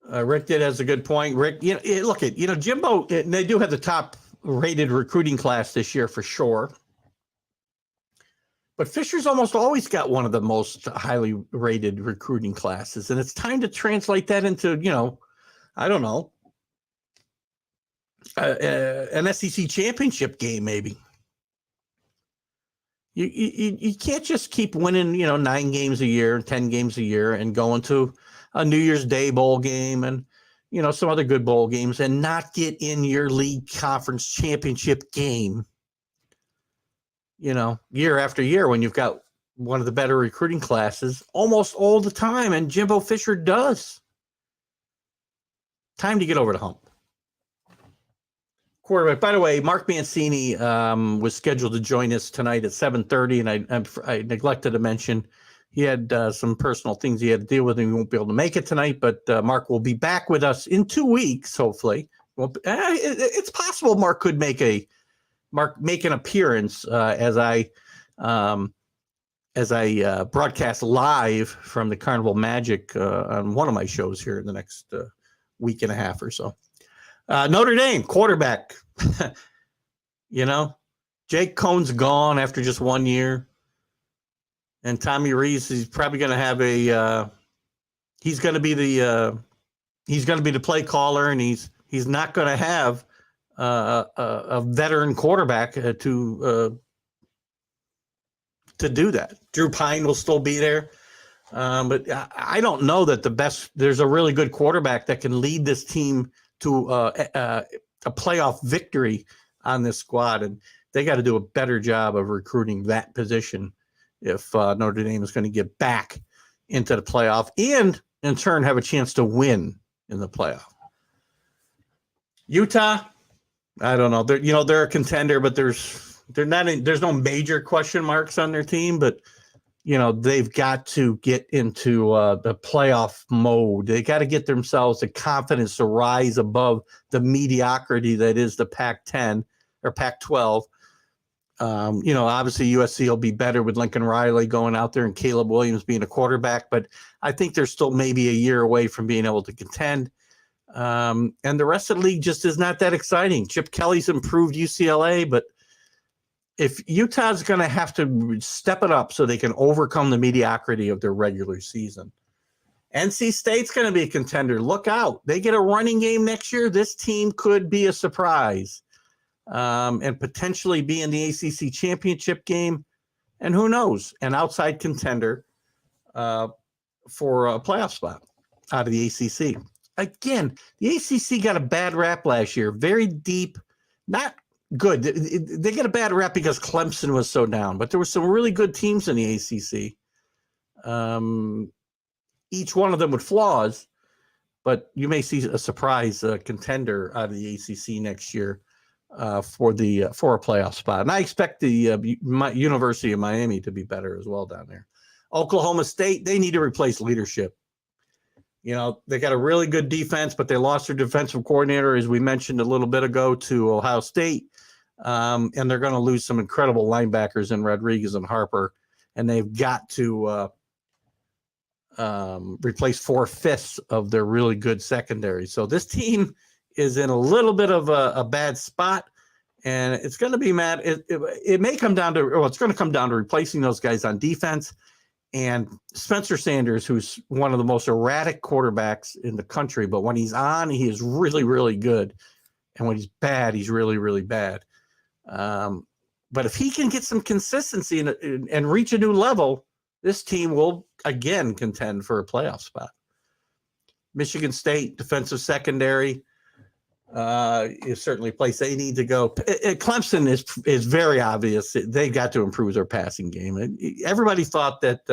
Rick has a good point. Rick, look at Jimbo. They do have the top-rated recruiting class this year for sure. But Fisher's almost always got one of the most highly rated recruiting classes, and it's time to translate that into, I don't know, an SEC championship game maybe. You can't just keep winning, 9 games a year, 10 games a year, and going to a New Year's Day bowl game and, some other good bowl games and not get in your league conference championship game, year after year when you've got one of the better recruiting classes almost all the time. And Jimbo Fisher does. Time to get over the hump. Quarterback. By the way, Mark Mancini was scheduled to join us tonight at 7:30, and I neglected to mention he had some personal things he had to deal with, and he won't be able to make it tonight. But Mark will be back with us in 2 weeks, hopefully. Well, it's possible Mark could make an appearance as I broadcast live from the Carnival Magic on one of my shows here in the next week and a half or so. Notre Dame quarterback, Jake Cohn's gone after just 1 year, and Tommy Rees is probably going to have he's going to be the play caller, and he's not going to have a veteran quarterback to do that. Drew Pine will still be there. But I don't know that there's a really good quarterback that can lead this team to a playoff victory on this squad. And they got to do a better job of recruiting that position if Notre Dame is going to get back into the playoff and in turn have a chance to win in the playoff. Utah, I don't know. They're a contender, but there's no major question marks on their team, but they've got to get into the playoff mode. They got to get themselves the confidence to rise above the mediocrity that is the Pac-10 or Pac-12. Obviously USC will be better with Lincoln Riley going out there and Caleb Williams being a quarterback, but I think they're still maybe a year away from being able to contend. And the rest of the league just is not that exciting. Chip Kelly's improved UCLA, but if Utah's going to have to step it up so they can overcome the mediocrity of their regular season, NC State's going to be a contender. Look out. They get a running game next year. This team could be a surprise and potentially be in the ACC championship game. And who knows, an outside contender for a playoff spot out of the ACC. Again, the ACC got a bad rap last year. Very deep, not good. They get a bad rap because Clemson was so down, but there were some really good teams in the ACC. Each one of them with flaws, but you may see a surprise contender out of the ACC next year for a playoff spot. And I expect the University of Miami to be better as well down there. Oklahoma State, they need to replace leadership. They got a really good defense, but they lost their defensive coordinator, as we mentioned a little bit ago, to Ohio State. And they're going to lose some incredible linebackers in Rodriguez and Harper. And they've got to replace 4/5 of their really good secondary. So this team is in a little bit of a bad spot. And it's going to be mad. It may come down to, it's going to come down to replacing those guys on defense. And Spencer Sanders, who's one of the most erratic quarterbacks in the country, but when he's on, he is really, really good. And when he's bad, he's really, really bad. But if he can get some consistency and reach a new level, this team will again contend for a playoff spot. Michigan State defensive secondary is certainly a place they need to go. Clemson is very obvious. They got to improve their passing game. Everybody thought that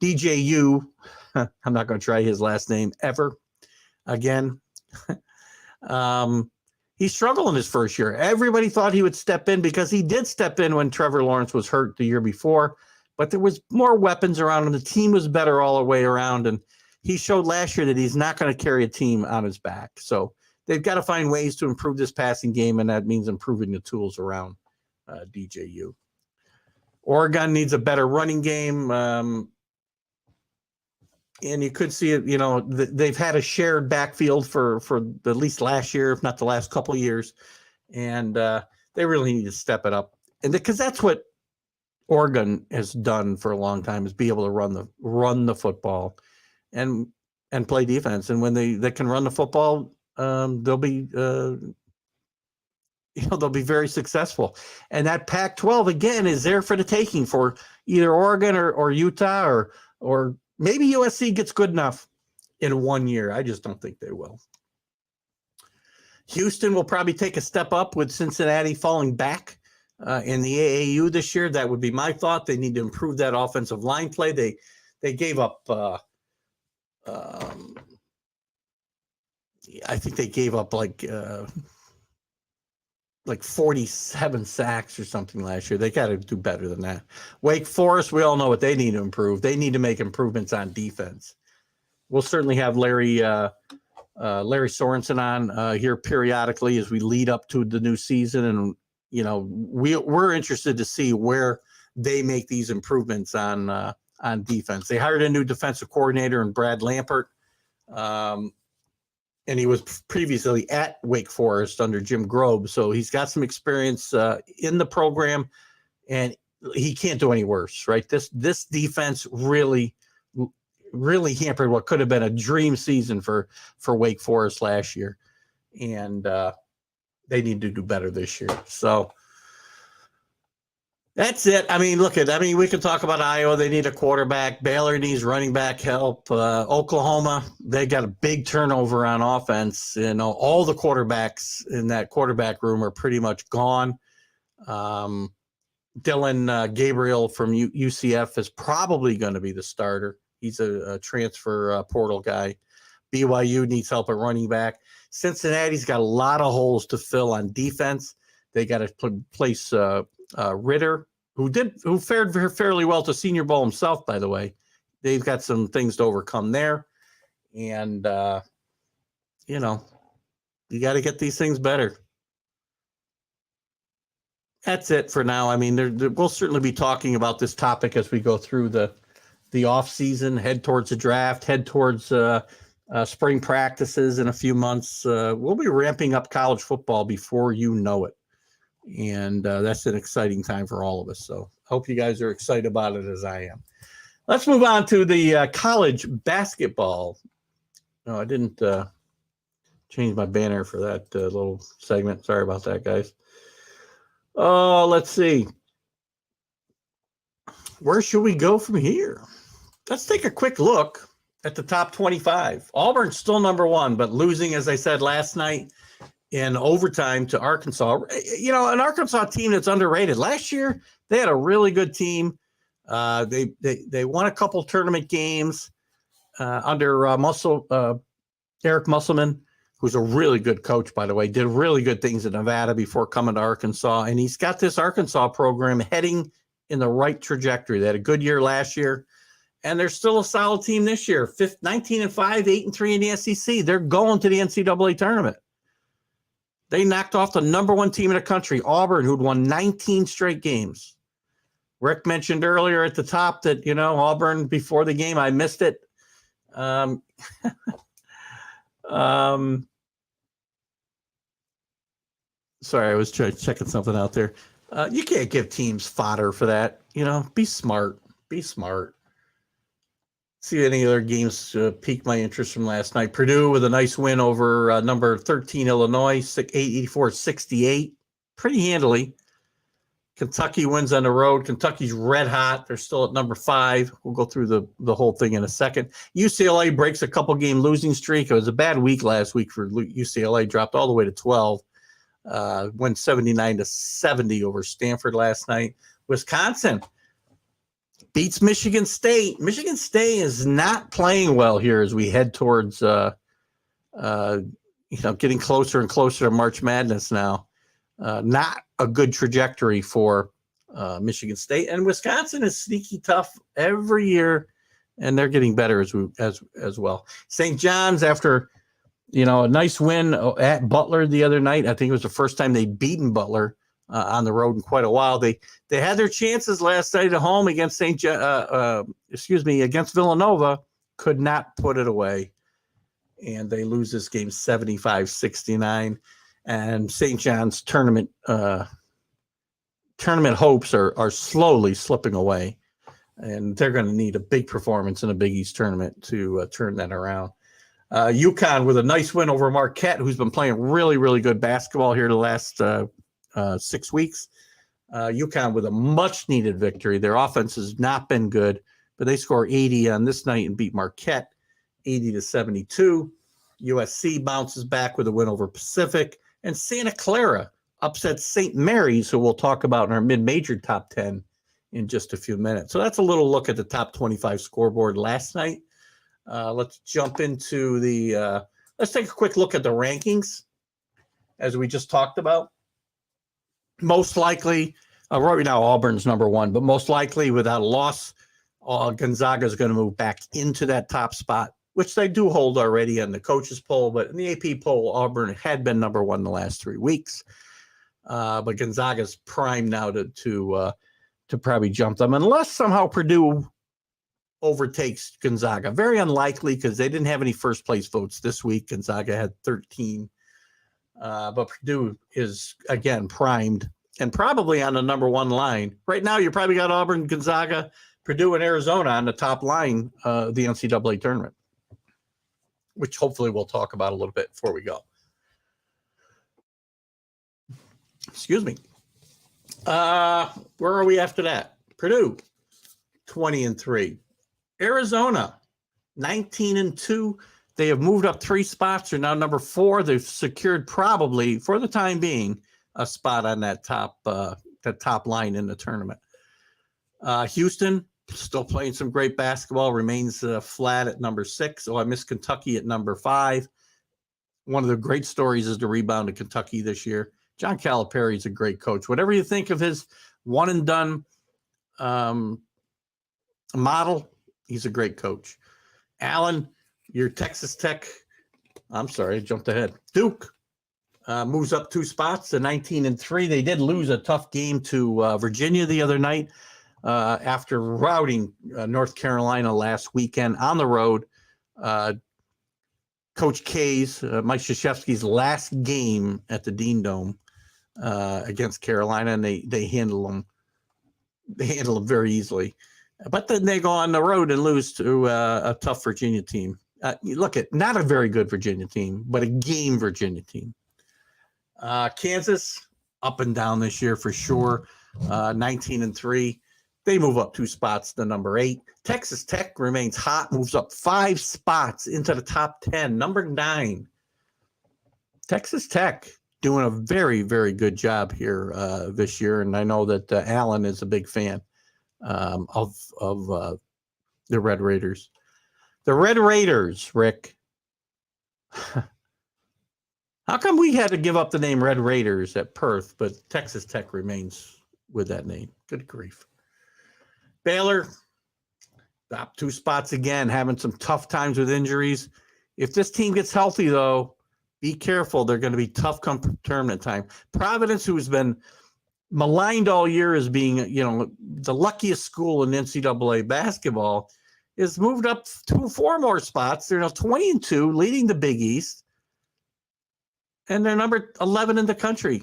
DJU, I'm not going to try his last name ever again. He struggled in his first year. Everybody thought he would step in because he did step in when Trevor Lawrence was hurt the year before, but there was more weapons around him. The team was better all the way around, and he showed last year that he's not going to carry a team on his back. So they've got to find ways to improve this passing game, and that means improving the tools around DJU. Oregon needs a better running game. And you could see it, they've had a shared backfield for at least last year, if not the last couple of years. And they really need to step it up. And because that's what Oregon has done for a long time, is be able to run the football and play defense. And when they can run the football, they'll be very successful. And that Pac-12 again is there for the taking for either Oregon or Utah or maybe USC gets good enough in 1 year. I just don't think they will. Houston will probably take a step up with Cincinnati falling back in the AAU this year. That would be my thought. They need to improve that offensive line play. They gave up I think they gave up like 47 sacks or something last year. They got to do better than that. Wake Forest, we all know what they need to improve. They need to make improvements on defense. We'll certainly have Larry Sorensen on here periodically as we lead up to the new season. And, we're interested to see where they make these improvements on defense. They hired a new defensive coordinator in Brad Lampert. And he was previously at Wake Forest under Jim Grobe. So he's got some experience in the program, and he can't do any worse, right? This defense really, really hampered what could have been a dream season for Wake Forest last year. And they need to do better this year. So that's it. We could talk about Iowa. They need a quarterback. Baylor needs running back help. Oklahoma, they got a big turnover on offense. All the quarterbacks in that quarterback room are pretty much gone. Dylan Gabriel from UCF is probably going to be the starter. He's a transfer portal guy. BYU needs help at running back. Cincinnati's got a lot of holes to fill on defense. They got to place Ritter, who fared fairly well to Senior Bowl himself, by the way. They've got some things to overcome there. And, you got to get these things better. That's it for now. I mean, we'll certainly be talking about this topic as we go through the off season, head towards the draft, head towards spring practices in a few months. We'll be ramping up college football before you know it. And that's an exciting time for all of us. So hope you guys are excited about it as I am. Let's move on to the college basketball. No, I didn't change my banner for that little segment. Sorry about that, guys. Oh, let's see. Where should we go from here? Let's take a quick look at the top 25. Auburn's still number one, but losing, as I said last night, in overtime to Arkansas. An Arkansas team that's underrated. Last year, they had a really good team. They won a couple tournament games under Eric Musselman, who's a really good coach, by the way, did really good things in Nevada before coming to Arkansas. And he's got this Arkansas program heading in the right trajectory. They had a good year last year, and they're still a solid team this year. 19-5, 8-3 in the SEC. They're going to the NCAA tournament. They knocked off the number one team in the country, Auburn, who'd won 19 straight games. Rick mentioned earlier at the top that, Auburn before the game, I missed it. Sorry, I was checking something out there. You can't give teams fodder for that. Be smart. Be smart. See any other games pique my interest from last night. Purdue with a nice win over number 13 Illinois, 84-68, pretty handily. Kentucky wins on the road. Kentucky's red hot. They're still at number 5. We'll go through the whole thing in a second. UCLA breaks a couple-game losing streak. It was a bad week last week for UCLA. Dropped all the way to 12. Went 79-70 over Stanford last night. Wisconsin beats Michigan State. Michigan State is not playing well here as we head towards, getting closer and closer to March Madness now. Not a good trajectory for Michigan State, and Wisconsin is sneaky tough every year, and they're getting better as well. St. John's, after a nice win at Butler the other night. I think it was the first time they'd beaten Butler on the road in quite a while. They had their chances last night at home against against Villanova, could not put it away, and they lose this game 75-69. And St. John's tournament hopes are slowly slipping away, and they're going to need a big performance in a Big East tournament to turn that around. UConn with a nice win over Marquette, who's been playing really, really good basketball here the last 6 weeks. UConn with a much-needed victory. Their offense has not been good, but they score 80 on this night and beat Marquette 80-72. USC bounces back with a win over Pacific. And Santa Clara upsets St. Mary's, who we'll talk about in our mid-major top 10 in just a few minutes. So that's a little look at the top 25 scoreboard last night. Let's jump into let's take a quick look at the rankings, as we just talked about. Most likely, right now Auburn's number one, but most likely without a loss, Gonzaga is going to move back into that top spot, which they do hold already on the coaches poll, but in the AP poll, Auburn had been number one the last 3 weeks. But Gonzaga's primed now to probably jump them, unless somehow Purdue overtakes Gonzaga. Very unlikely, because they didn't have any first place votes this week. Gonzaga had 13. But Purdue is, again, primed and probably on the number one line. Right now, you probably got Auburn, Gonzaga, Purdue, and Arizona on the top line of the NCAA tournament, which hopefully we'll talk about a little bit before we go. Excuse me. Where are we after that? Purdue, 20-3. Arizona, 19-2. They have moved up 3 spots. They're now number 4. They've secured, probably for the time being, a spot on that top line in the tournament. Houston, still playing some great basketball, remains flat at number 6. I missed Kentucky at number 5. One of the great stories is the rebound of Kentucky this year. John Calipari is a great coach. Whatever you think of his one-and-done Model, he's a great coach. Allen, your Texas Tech, I'm sorry, I jumped ahead. Duke moves up 2 spots to 19-3. They did lose a tough game to Virginia the other night after routing North Carolina last weekend on the road. Coach K's, Mike Krzyzewski's last game at the Dean Dome against Carolina, and they handle them. They handle them very easily. But then they go on the road and lose to a tough Virginia team. Look at not a very good Virginia team, but a game Virginia team. Kansas up and down this year for sure. 19-3. They move up 2 spots to number 8. Texas Tech remains hot, moves up 5 spots into the top 10. Number 9. Texas Tech doing a very, very good job here this year, and I know that Allen is a big fan of the Red Raiders. The Red Raiders, Rick. How come we had to give up the name Red Raiders at Perth, but Texas Tech remains with that name? Good grief. Baylor, up 2 spots again, having some tough times with injuries. If this team gets healthy, though, be careful. They're going to be tough come tournament time. Providence, who's been maligned all year as being, the luckiest school in NCAA basketball, is moved up 4 more spots. They're now 20-2, leading the Big East, and they're number 11 in the country.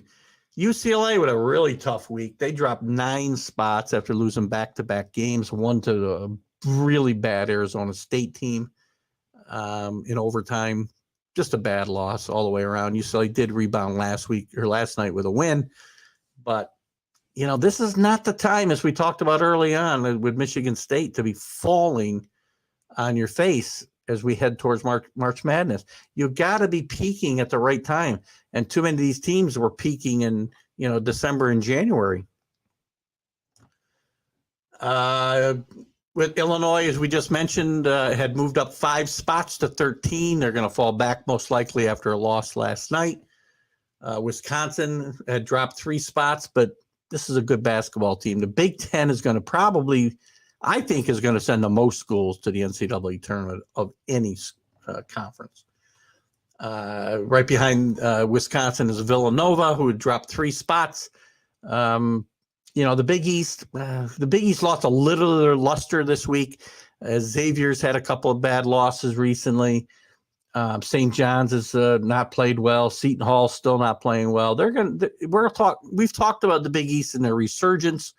UCLA with a really tough week. They dropped 9 spots after losing back-to-back games, one to a really bad Arizona State team in overtime. Just a bad loss all the way around. UCLA did rebound last night with a win, but this is not the time, as we talked about early on with Michigan State, to be falling on your face as we head towards March Madness. You got to be peaking at the right time, and too many of these teams were peaking in December and January. With Illinois, as we just mentioned, had moved up 5 spots to 13. They're going to fall back most likely after a loss last night. Wisconsin had dropped 3 spots, but this is a good basketball team. The Big Ten is going to probably, I think, is going to send the most schools to the NCAA tournament of any conference. Right behind Wisconsin is Villanova, who had dropped 3 spots. The Big East lost a little luster this week. Xavier's had a couple of bad losses recently. St. John's has not played well. Seton Hall's still not playing well. We've talked about the Big East and their resurgence,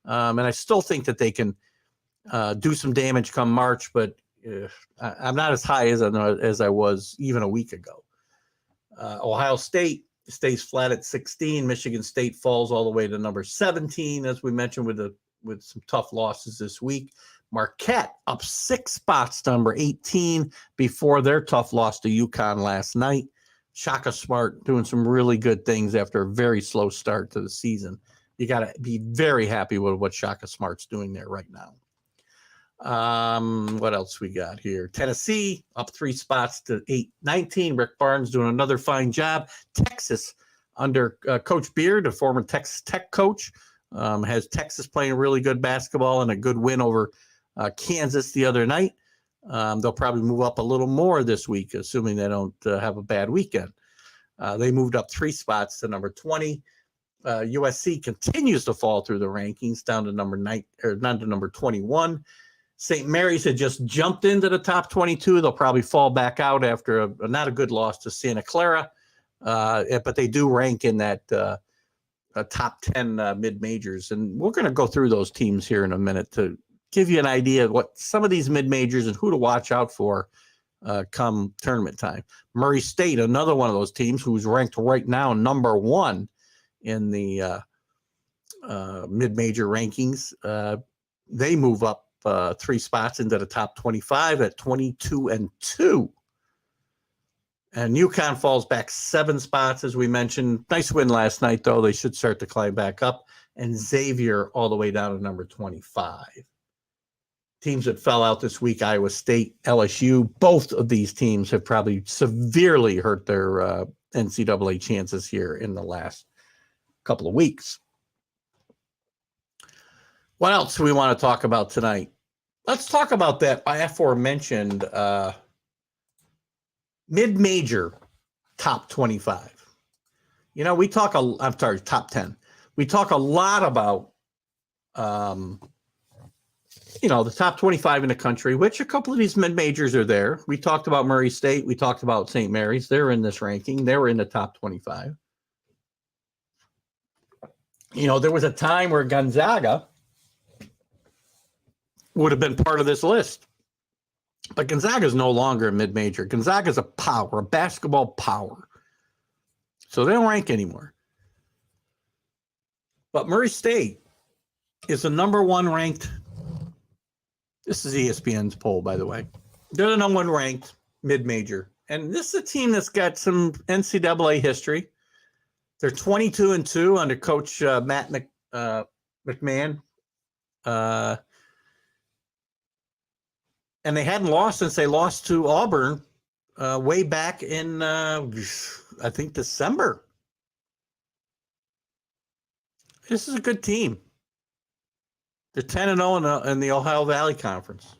and I still think that they can do some damage come March, but I'm not as high as I was even a week ago. Ohio State stays flat at 16. Michigan State falls all the way to number 17, as we mentioned, with some tough losses this week. Marquette up 6 spots to number 18 before their tough loss to UConn last night. Shaka Smart doing some really good things after a very slow start to the season. You got to be very happy with what Shaka Smart's doing there right now. What else we got here? Tennessee up 3 spots to 8-19. Rick Barnes doing another fine job. Texas under Coach Beard, a former Texas Tech coach, has Texas playing really good basketball and a good win over Kansas the other night. They'll probably move up a little more this week, assuming they don't have a bad weekend. They moved up 3 spots to number 20. USC continues to fall through the rankings down to number 21. St. Mary's had just jumped into the top 22. They'll probably fall back out after not a good loss to Santa Clara, but they do rank in that top 10 mid-majors. And we're going to go through those teams here in a minute to give you an idea of what some of these mid-majors and who to watch out for come tournament time. Murray State, another one of those teams who's ranked right now number 1 in the mid-major rankings. They move up 3 spots into the top 25 at 22-2. And UConn falls back 7 spots, as we mentioned. Nice win last night, though. They should start to climb back up. And Xavier all the way down to number 25. Teams that fell out this week, Iowa State, LSU, both of these teams have probably severely hurt their NCAA chances here in the last couple of weeks. What else do we want to talk about tonight? Let's talk about that aforementioned mid-major top 25. You know, top 10. We talk a lot about, the top 25 in the country, which a couple of these mid-majors are there. We talked about Murray State. We talked about St. Mary's. They're in this ranking. They were in the top 25. There was a time where Gonzaga would have been part of this list. But Gonzaga is no longer a mid-major. Gonzaga is a power, a basketball power. So they don't rank anymore. But Murray State is the number one ranked. This is ESPN's poll, by the way. They're the number one ranked mid-major. And this is a team that's got some NCAA history. They're 22-2 under Coach Matt McMahon. And they hadn't lost since they lost to Auburn way back in, I think, December. This is a good team. They're 10-0 in the Ohio Valley Conference.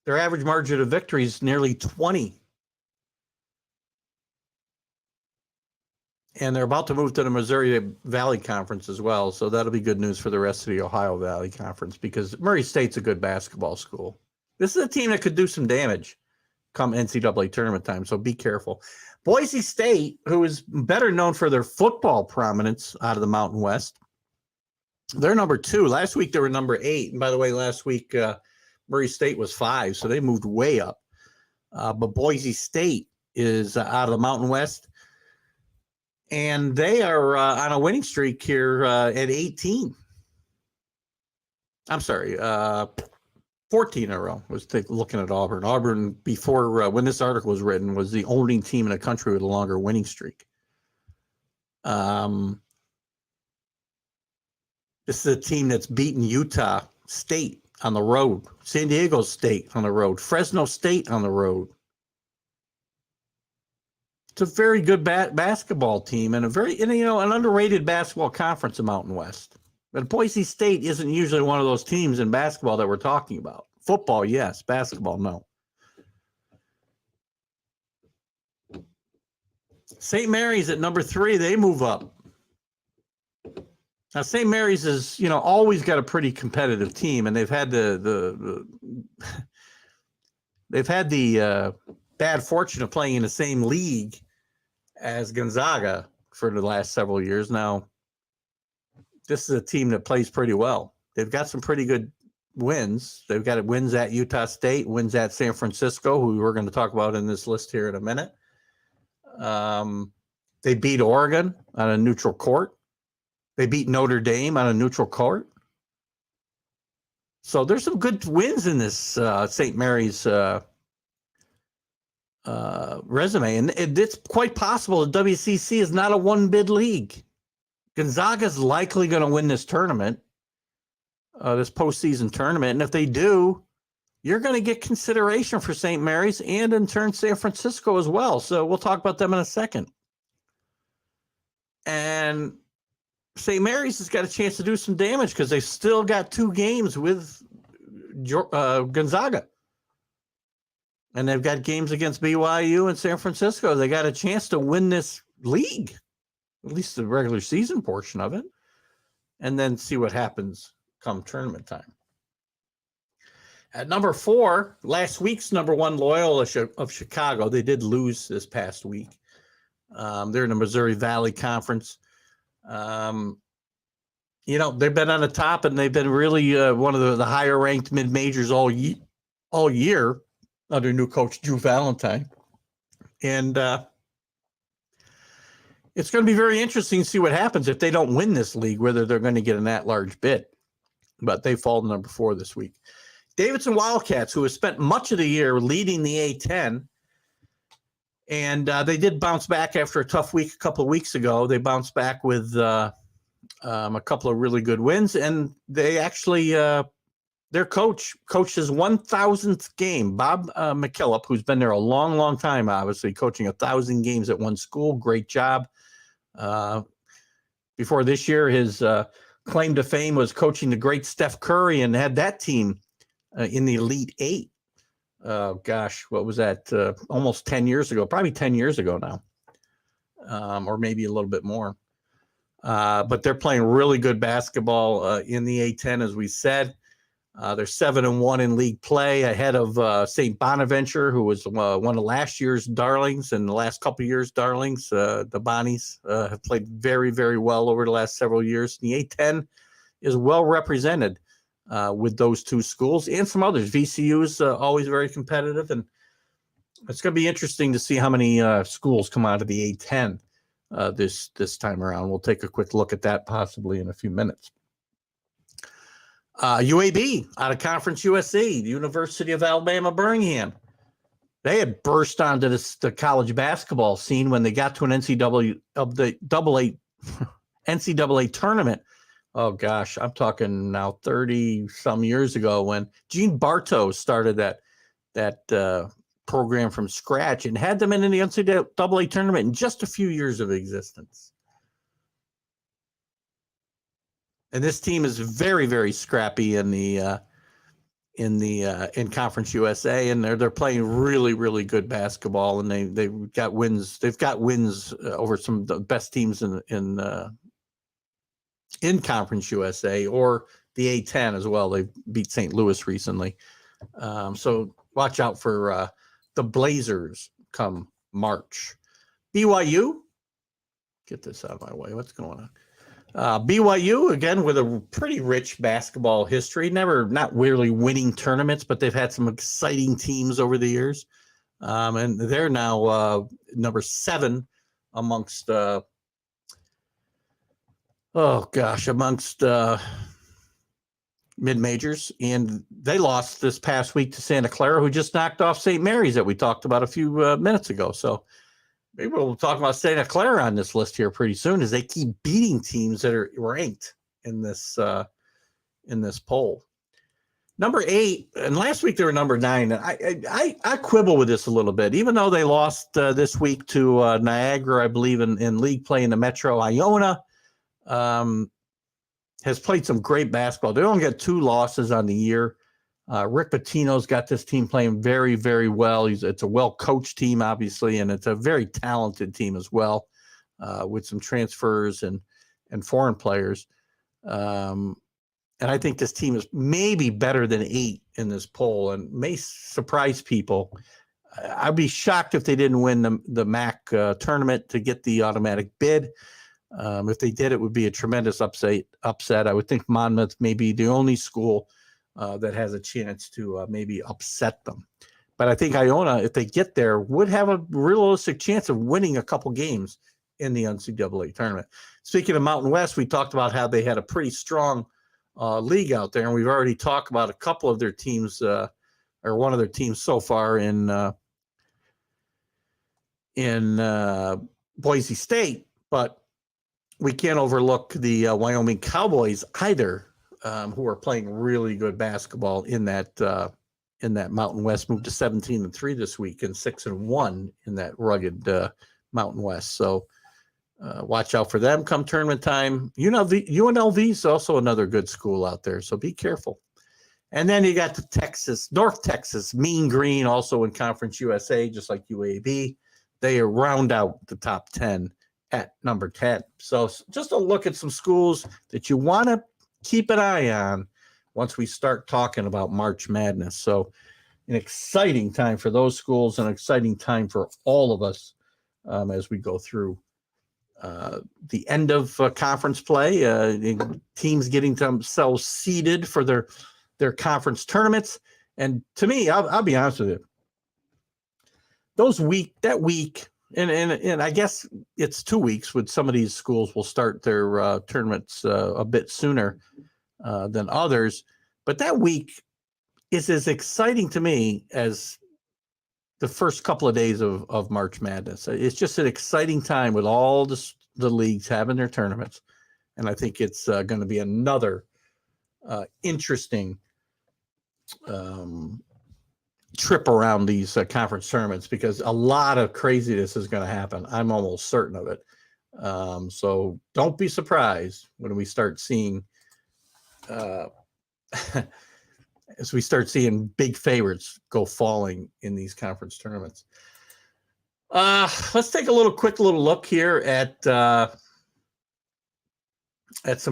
Their average margin of victory is nearly 20. And they're about to move to the Missouri Valley Conference as well. So that'll be good news for the rest of the Ohio Valley Conference because Murray State's a good basketball school. This is a team that could do some damage come NCAA tournament time, so be careful. Boise State, who is better known for their football prominence out of the Mountain West, they're number 2. Last week, they were number 8. And by the way, last week, Murray State was 5, so they moved way up. But Boise State is out of the Mountain West, and they are on a winning streak here at 18. I'm sorry, 14 in a row. I was looking at Auburn. Auburn, before when this article was written, was the only team in the country with a longer winning streak. This is a team that's beaten Utah State on the road, San Diego State on the road, Fresno State on the road. It's a very good basketball team and an underrated basketball conference in Mountain West. But Boise State isn't usually one of those teams in basketball that we're talking about. Football, yes. Basketball, no. St. Mary's at number 3. They move up. Now, St. Mary's is, always got a pretty competitive team, and they've had the bad fortune of playing in the same league as Gonzaga for the last several years. Now, this is a team that plays pretty well. They've got some pretty good wins. They've got wins at Utah State, wins at San Francisco, who we're going to talk about in this list here in a minute. They beat Oregon on a neutral court. They beat Notre Dame on a neutral court. So there's some good wins in this St. Mary's resume. And it's quite possible that WCC is not a one-bid league. Gonzaga's likely going to win this tournament, this postseason tournament. And if they do, you're going to get consideration for St. Mary's and in turn San Francisco as well. So we'll talk about them in a second. And St. Mary's has got a chance to do some damage because they've still got 2 games with Gonzaga. And they've got games against BYU and San Francisco. They got a chance to win this league, at least the regular season portion of it, and then see what happens come tournament time. At number 4, last week's number 1, Loyola of Chicago. They did lose this past week. They're in the Missouri Valley Conference. They've been on the top, and they've been really one of the higher-ranked mid-majors all year under new coach Drew Valentine. And it's going to be very interesting to see what happens if they don't win this league, whether they're going to get an at-large bid. But they fall to number 4 this week. Davidson Wildcats, who has spent much of the year leading the A-10, and they did bounce back after a tough week a couple of weeks ago. They bounced back with a couple of really good wins, and they actually their coached his 1,000th game, Bob McKillop, who's been there a long, long time, obviously, coaching 1,000 games at one school. Great job. Before this year, his claim to fame was coaching the great Steph Curry and had that team in the Elite Eight. Gosh, what was that? Almost 10 years ago, probably 10 years ago now, or maybe a little bit more. But they're playing really good basketball in the A10, as we said. They're 7-1 in league play, ahead of St. Bonaventure, who was one of last year's darlings and the last couple of years' darlings. The Bonnies have played very, very well over the last several years. The A10 is well represented with those two schools and some others. VCU is always very competitive, and it's going to be interesting to see how many schools come out of the A10 this time around. We'll take a quick look at that possibly in a few minutes. UAB out of Conference USA, the University of Alabama, Birmingham. They had burst onto the college basketball scene when they got to an NCAA tournament. Oh gosh, I'm talking now 30 some years ago when Gene Bartow started that program from scratch and had them in the NCAA tournament in just a few years of existence. And this team is very, very scrappy in Conference USA, and they're playing really, really good basketball, and they've got wins. They've got wins over some of the best teams in Conference USA or the A10 as well. They beat St. Louis recently, so watch out for the Blazers come March. BYU, get this out of my way. What's going on? BYU, again, with a pretty rich basketball history, not really winning tournaments, but they've had some exciting teams over the years. And they're now number 7 amongst, mid-majors. And they lost this past week to Santa Clara, who just knocked off St. Mary's that we talked about a few minutes ago. So maybe we'll talk about Santa Clara on this list here pretty soon, as they keep beating teams that are ranked in this poll. Number 8, and last week they were number 9. And I quibble with this a little bit, even though they lost this week to Niagara, I believe, in league play in the Metro. Iona has played some great basketball. They only got 2 losses on the year. Rick Pitino's got this team playing very, very well. It's a well-coached team, obviously, and it's a very talented team as well, with some transfers and foreign players. And I think this team is maybe better than 8 in this poll and may surprise people. I'd be shocked if they didn't win the MAC tournament to get the automatic bid. If they did, it would be a tremendous upset. I would think Monmouth may be the only school that has a chance to maybe upset them. But I think Iona, if they get there, would have a realistic chance of winning a couple games in the NCAA tournament. Speaking of Mountain West, we talked about how they had a pretty strong league out there, and we've already talked about a couple of their teams, or one of their teams so far in Boise State. But we can't overlook the Wyoming Cowboys either, who are playing really good basketball in that Mountain West. Moved to 17-3 this week and 6-1 in that rugged Mountain West. So watch out for them come tournament time. UNLV is also another good school out there, so be careful. And then you got the North Texas, Mean Green, also in Conference USA, just like UAB. They round out the top 10 at number 10. So just a look at some schools that you want to keep an eye on once we start talking about March Madness. So an exciting time for those schools, an exciting time for all of us as we go through the end of conference play, teams getting themselves seeded for their conference tournaments. And to me, I'll be honest with you, that week, and I guess it's 2 weeks with some of these schools will start their tournaments a bit sooner than others. But that week is as exciting to me as the first couple of days of March Madness. It's just an exciting time with all the leagues having their tournaments. And I think it's going to be another interesting trip around these conference tournaments, because a lot of craziness is going to happen. I'm almost certain of it. So don't be surprised when we start seeing as we start seeing big favorites go falling in these conference tournaments. Let's take a quick little look here at some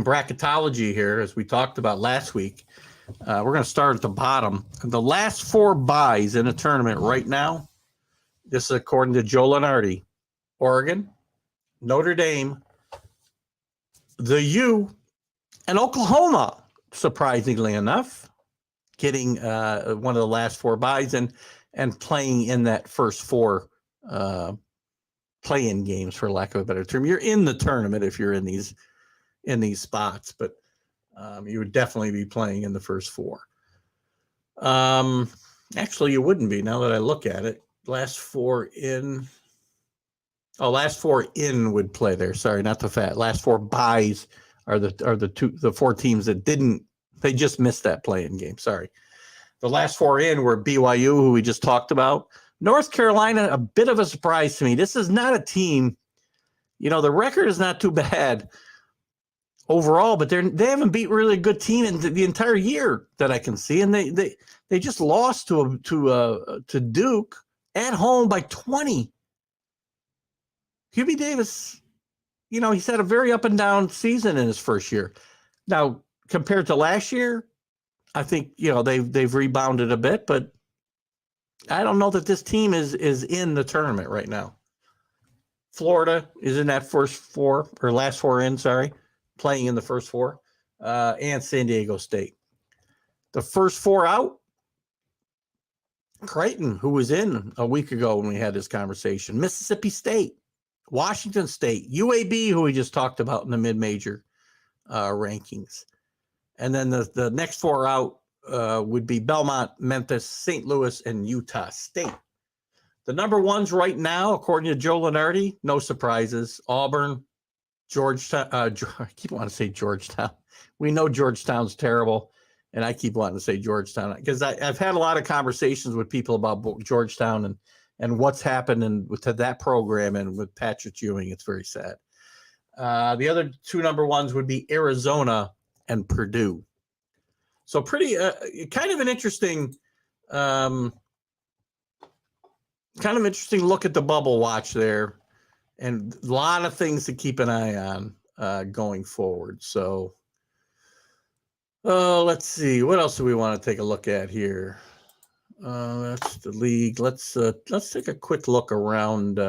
bracketology here, as we talked about last week. We're going to start at the bottom. The last 4 buys in a tournament right now, this is according to Joe Lunardi: Oregon, Notre Dame, the U, and Oklahoma, surprisingly enough, getting one of the last 4 buys and playing in that first 4 play-in games, for lack of a better term. You're in the tournament if you're in these spots, but you would definitely be playing in the first 4. Actually, you wouldn't be, now that I look at it. Last 4 in would play there. Sorry, not the fat. Last 4 buys are the 4 teams that they just missed that play-in game. Sorry. The last 4 in were BYU, who we just talked about. North Carolina, a bit of a surprise to me. This is not a team, the record is not too bad overall, but they haven't beat really a good team in the entire year that I can see, and they just lost to Duke at home by 20. Hubie Davis, he's had a very up and down season in his first year. Now, compared to last year, I think they've rebounded a bit, but I don't know that this team is in the tournament right now. Florida is in that first 4 or last 4 in, playing in the first 4, and San Diego State. The first 4 out, Creighton, who was in a week ago when we had this conversation, Mississippi State, Washington State, UAB, who we just talked about in the mid-major rankings. And then the next 4 out would be Belmont, Memphis, St. Louis, and Utah State. The number 1s right now, according to Joe Lunardi, no surprises: Auburn, Georgetown. I keep wanting to say Georgetown. We know Georgetown's terrible, and I keep wanting to say Georgetown because I've had a lot of conversations with people about Georgetown and what's happened to that program and with Patrick Ewing. It's very sad. The other 2 number 1s would be Arizona and Purdue. So pretty kind of an interesting look at the bubble watch there, and a lot of things to keep an eye on going forward. So let's see, what else do we want to take a look at here? That's the league. Let's take a quick look around.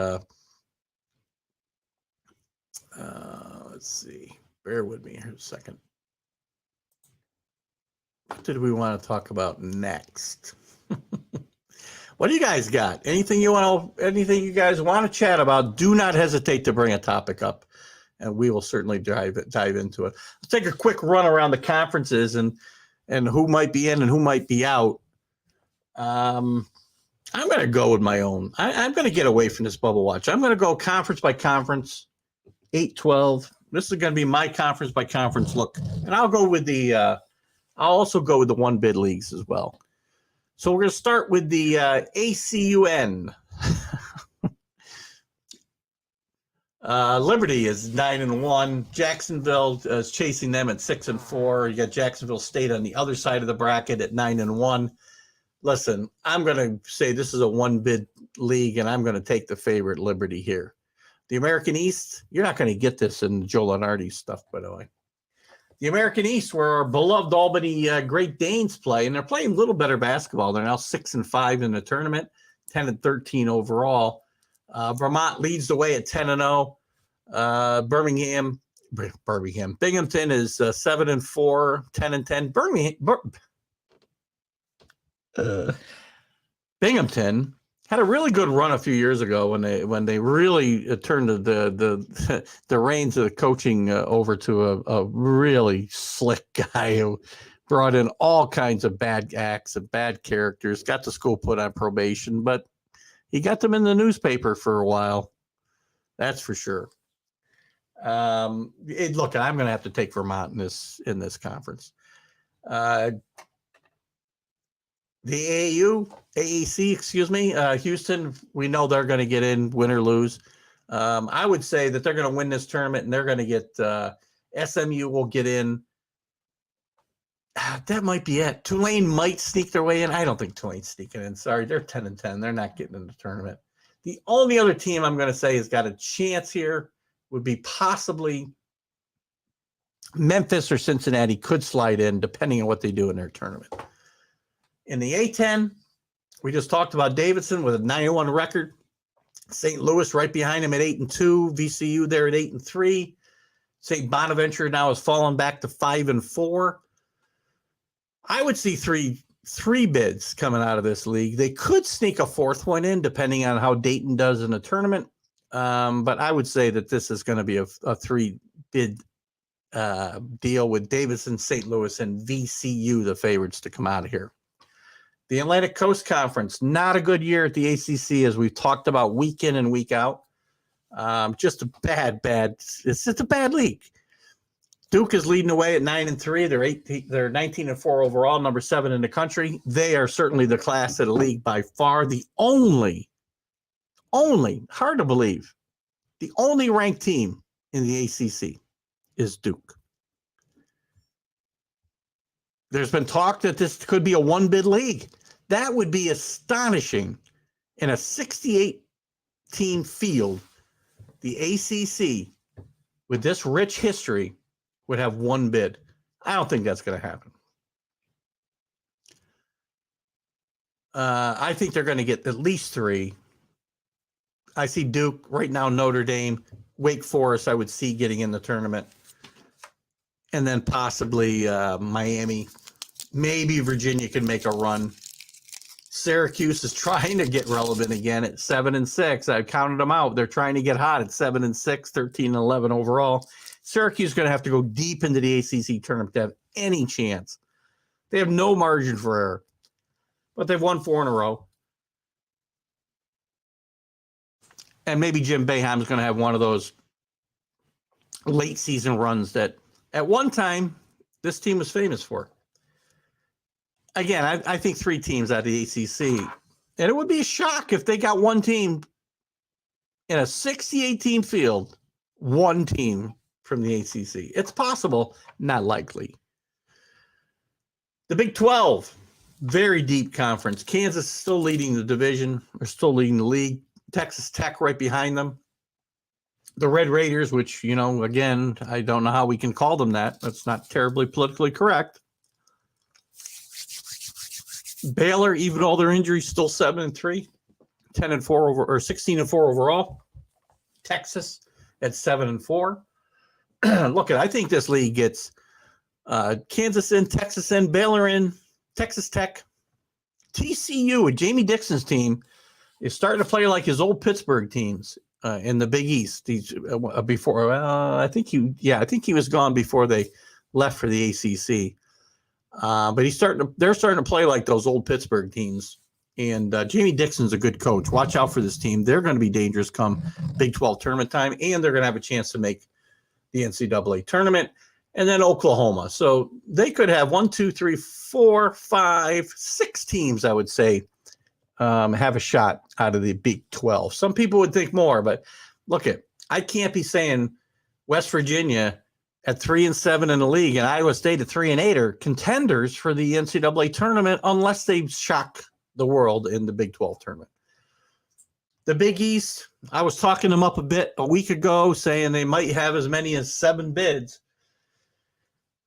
Let's see. Bear with me here a second. What did we want to talk about next? What do you guys got? Anything you guys want to chat about? Do not hesitate to bring a topic up, and we will certainly dive into it. Let's take a quick run around the conferences and who might be in and who might be out. I'm going to go with my own. I'm going to get away from this bubble watch. I'm going to go conference by conference, 8-12. This is going to be my conference by conference look, and I'll also go with the 1-bid leagues as well. So we're going to start with the ACUN. Liberty is 9-1. Jacksonville is chasing them at 6-4. You got Jacksonville State on the other side of the bracket at 9-1. Listen, I'm going to say this is a 1-bid league, and I'm going to take the favorite Liberty here. The American East, you're not going to get this in Joe Lunardi's stuff, by the way. The American East, where our beloved Albany Great Danes play, and they're playing a little better basketball. They're now 6-5 in the tournament, 10-13 overall. Vermont leads the way at 10-0. Binghamton is 7-4, 10-10. Binghamton had a really good run a few years ago when they really turned the reins of the coaching over to a really slick guy who brought in all kinds of bad acts and bad characters, got the school put on probation, but he got them in the newspaper for a while. That's for sure. Look, I'm going to have to take Vermont in this conference. The AAC, Houston, we know they're going to get in, win or lose. I would say that they're going to win this tournament, and they're going to get SMU will get in. that might be it. Tulane might sneak their way in. I don't think Tulane's sneaking in. Sorry, they're 10-10. They're not getting in the tournament. The only other team I'm going to say has got a chance here would be possibly Memphis or Cincinnati could slide in depending on what they do in their tournament. In the A10, we just talked about Davidson with a 9-1 record. St. Louis right behind him at 8-2. VCU there at 8-3. St. Bonaventure now has fallen back to 5-4. I would see three bids coming out of this league. They could sneak a fourth one in depending on how Dayton does in the tournament. But I would say that this is going to be a 3-bid deal with Davidson, St. Louis, and VCU, the favorites to come out of here. The Atlantic Coast Conference, not a good year at the ACC, as we've talked about week in and week out. Just a bad. It's just a bad league. Duke is leading away at 9-3. They're 19-4 overall, number 7 in the country. They are certainly the class of the league by far. The only hard to believe, the only ranked team in the ACC is Duke. There's been talk that this could be a 1-bid league. That would be astonishing. In a 68-team field, the ACC, with this rich history, would have 1 bid. I don't think that's going to happen. I think they're going to get at least 3. I see Duke right now, Notre Dame, Wake Forest, I would see getting in the tournament. And then possibly Miami. Maybe Virginia can make a run. Syracuse is trying to get relevant again at 7-6. I've counted them out. They're trying to get hot at 7-6, 13-11 overall. Syracuse is going to have to go deep into the ACC tournament to have any chance. They have no margin for error. But they've won 4 in a row. And maybe Jim Boeheim is going to have one of those late season runs that at one time this team was famous for. Again, I think 3 teams out of the ACC. And it would be a shock if they got 1 team in a 68-team field, 1 team from the ACC. It's possible, not likely. The Big 12, very deep conference. Kansas is still leading the division. They're still leading the league. Texas Tech right behind them. The Red Raiders, which, again, I don't know how we can call them that. That's not terribly politically correct. Baylor, even all their injuries, still 7-3, 10-4 over, or 16-4 overall. Texas at 7-4. Look, I think this league gets Kansas in, Texas in, Baylor in, Texas Tech, TCU with Jamie Dixon's team is starting to play like his old Pittsburgh teams in the Big East. He's before I think he was gone before they left for the ACC. But they're starting to play like those old Pittsburgh teams. And Jamie Dixon's a good coach. Watch out for this team. They're going to be dangerous come Big 12 tournament time, and they're going to have a chance to make the NCAA tournament. And then Oklahoma. So they could have 1, 2, 3, 4, 5, 6 teams, I would say, have a shot out of the Big 12. Some people would think more, but look I can't be saying West Virginia at 3-7 in the league and Iowa State at 3-8 are contenders for the NCAA tournament unless they shock the world in the Big 12 tournament. The Big East, I was talking them up a bit a week ago, saying they might have as many as 7 bids.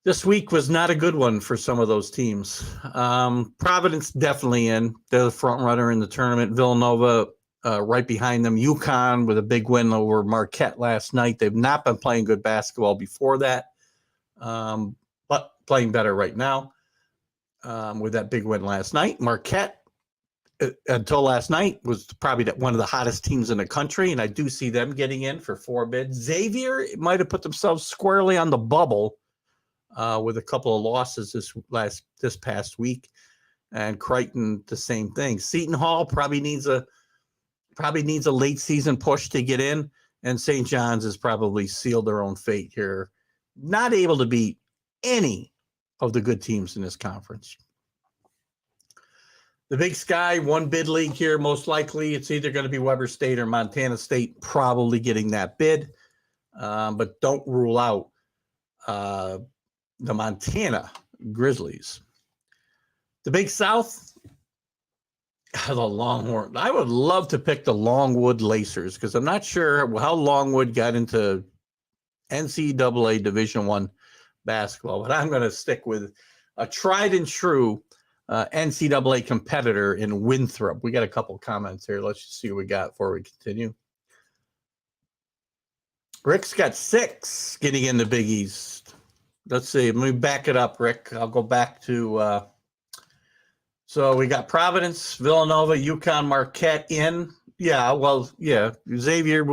This week was not a good one for some of those teams. Providence definitely in. They're the front runner in the tournament. Villanova right behind them. UConn with a big win over Marquette last night. They've not been playing good basketball before that, but playing better right now with that big win last night. Marquette, until last night, was probably one of the hottest teams in the country, and I do see them getting in for 4 bids. Xavier might have put themselves squarely on the bubble with a couple of losses this past week, and Creighton the same thing. Seton Hall probably needs a late season push to get in, and St. John's has probably sealed their own fate here, not able to beat any of the good teams in this conference. The Big Sky, 1 bid league here, most likely. It's either going to be Weber State or Montana State, probably getting that bid, but don't rule out the Montana Grizzlies. The Big South, the Longhorn. I would love to pick the Longwood Lacers because I'm not sure how Longwood got into NCAA Division I basketball, but I'm going to stick with a tried and true NCAA competitor in Winthrop. We got a couple comments here. Let's just see what we got before we continue. Rick's got 6 getting in the Big East. Let's see. Let me back it up, Rick. I'll go back to so we got Providence, Villanova, UConn, Marquette in. Yeah, well, yeah. Xavier,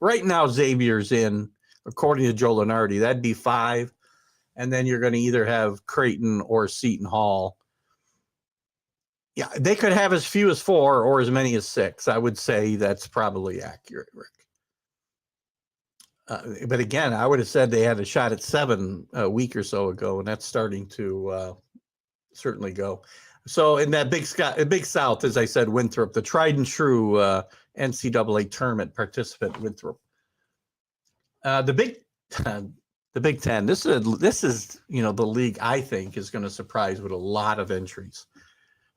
right now Xavier's in, according to Joe Lenardi. That'd be 5. And then you're going to either have Creighton or Seton Hall. Yeah, they could have as few as 4 or as many as 6. I would say that's probably accurate, Rick. But again, I would have said they had a shot at 7 a week or so ago, and that's starting to certainly go. So in that Big South, as I said, Winthrop, the tried and true NCAA tournament participant, Winthrop. The Big Ten. This is the league I think is going to surprise with a lot of entries.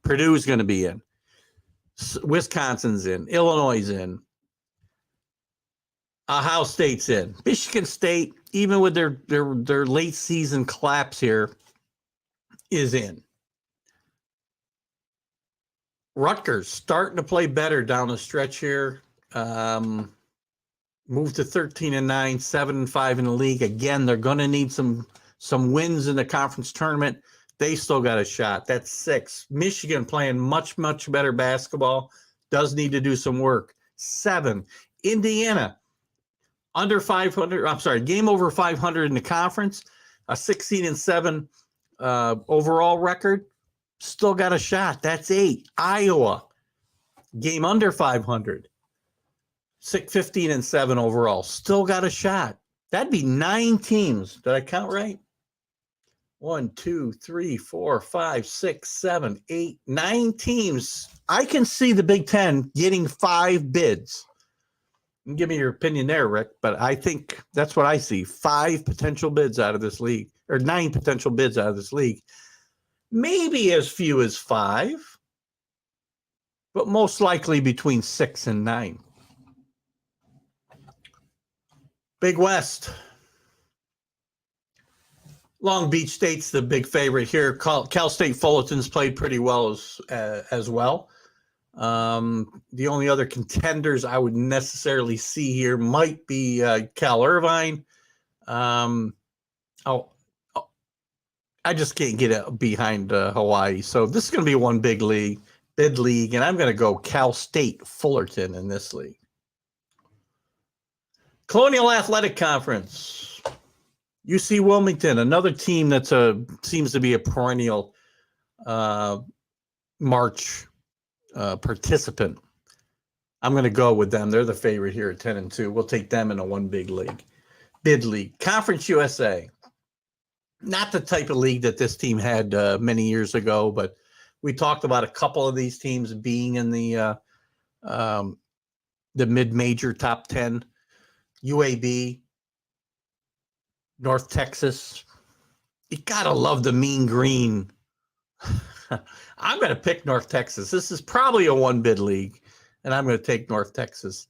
Purdue's going to be in. Wisconsin's in. Illinois is in. Ohio State's in. Michigan State, even with their late season collapse here, is in. Rutgers starting to play better down the stretch here. Moved to 13-9, 7-5 in the league. Again, they're going to need some wins in the conference tournament. They still got a shot. That's 6. Michigan playing much, much better basketball. Does need to do some work. 7. Indiana, under 500. I'm sorry, game over 500 in the conference. A 16-7 overall record. Still got a shot. That's 8. Iowa, game under 500. 15-7 overall. Still got a shot. That'd be 9 teams. Did I count right? 1, 2, 3, 4, 5, 6, 7, 8, 9 teams. I can see the Big Ten getting 5 bids. Give me your opinion there, Rick, but I think that's what I see. 5 potential bids out of this league, or 9 potential bids out of this league. Maybe as few as 5, but most likely between 6 and 9. Big West. Long Beach State's the big favorite here. Cal State Fullerton's played pretty well as well. The only other contenders I would necessarily see here might be Cal Irvine. I just can't get it behind Hawaii. So this is going to be one bid league, and I'm going to go Cal State Fullerton in this league. Colonial Athletic Conference. UC Wilmington, another team that seems to be a perennial March participant. I'm going to go with them. They're the favorite here at 10-2. We'll take them in a one bid league. Conference USA. Not the type of league that this team had many years ago, but we talked about a couple of these teams being in the mid-major top 10. UAB, North Texas. You got to love the mean green. I'm going to pick North Texas. This is probably a one bid league, and I'm going to take North Texas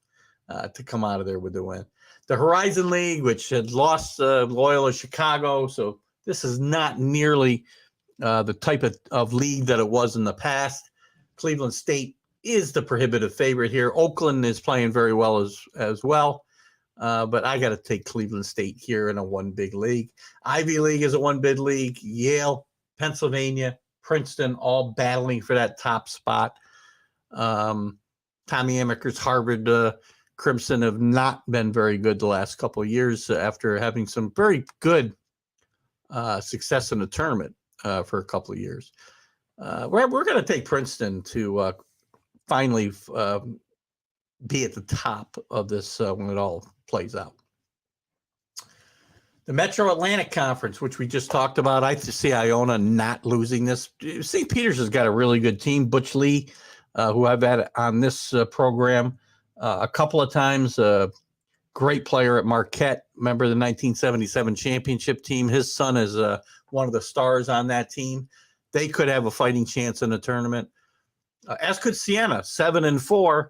to come out of there with the win. The Horizon League, which had lost Loyola Chicago, so this is not nearly the type of league that it was in the past. Cleveland State is the prohibitive favorite here. Oakland is playing very well as well. But I got to take Cleveland State here in a one big league. Ivy League is a one bid league. Yale, Pennsylvania, Princeton, all battling for that top spot. Tommy Amaker's Harvard Crimson have not been very good the last couple of years after having some very good success in the tournament for a couple of years. We're going to take Princeton to finally be at the top of this when it all plays out. The Metro Atlantic Conference, which we just talked about, I see Iona not losing this. St. Peter's has got a really good team. Butch Lee, who I've had on this program a couple of times, great player at Marquette, member of the 1977 championship team. His son is one of the stars on that team. They could have a fighting chance in the tournament. As could Siena, 7-4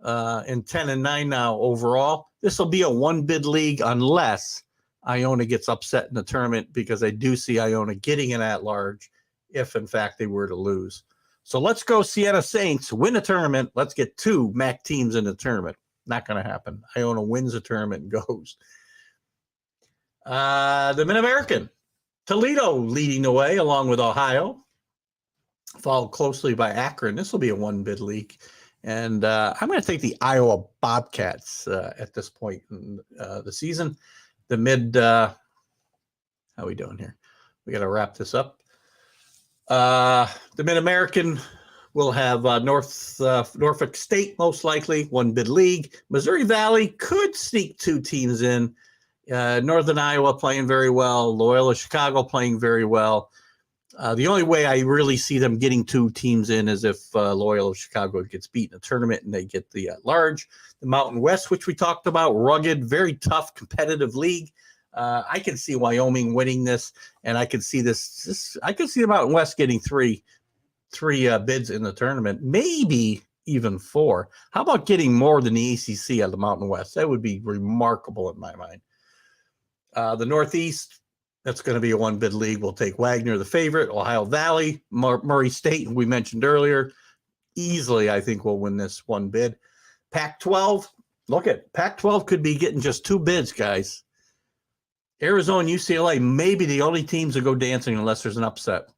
and 10-9 now overall. This will be a one-bid league unless Iona gets upset in the tournament, because I do see Iona getting an at-large if, in fact, they were to lose. So let's go Siena Saints, win a tournament. Let's get 2 MAC teams in the tournament. Not going to happen. Iona wins the tournament and goes. The Mid-American, Toledo leading the way along with Ohio, followed closely by Akron. This will be a one-bid league. And I'm going to take the Iowa Bobcats at this point in the season. The mid, how are we doing here? We got to wrap this up. The Mid-American will have Norfolk State, most likely, one-bid league. Missouri Valley could sneak 2 teams in. Northern Iowa playing very well. Loyola Chicago playing very well. The only way I really see them getting 2 teams in is if Loyola Chicago gets beat in a tournament and they get the large. The Mountain West, which we talked about, rugged, very tough, competitive league. I can see Wyoming winning this, and I can see this. I can see the Mountain West getting three bids in the tournament, maybe even 4. How about getting more than the ACC out of the Mountain West? That would be remarkable in my mind. The Northeast, that's going to be a one-bid league. We'll take Wagner, the favorite. Ohio Valley, Murray State, we mentioned earlier. Easily, I think we'll win this one bid. Pac-12, look at Pac-12 could be getting just 2 bids, guys. Arizona, UCLA, maybe the only teams that go dancing unless there's an upset.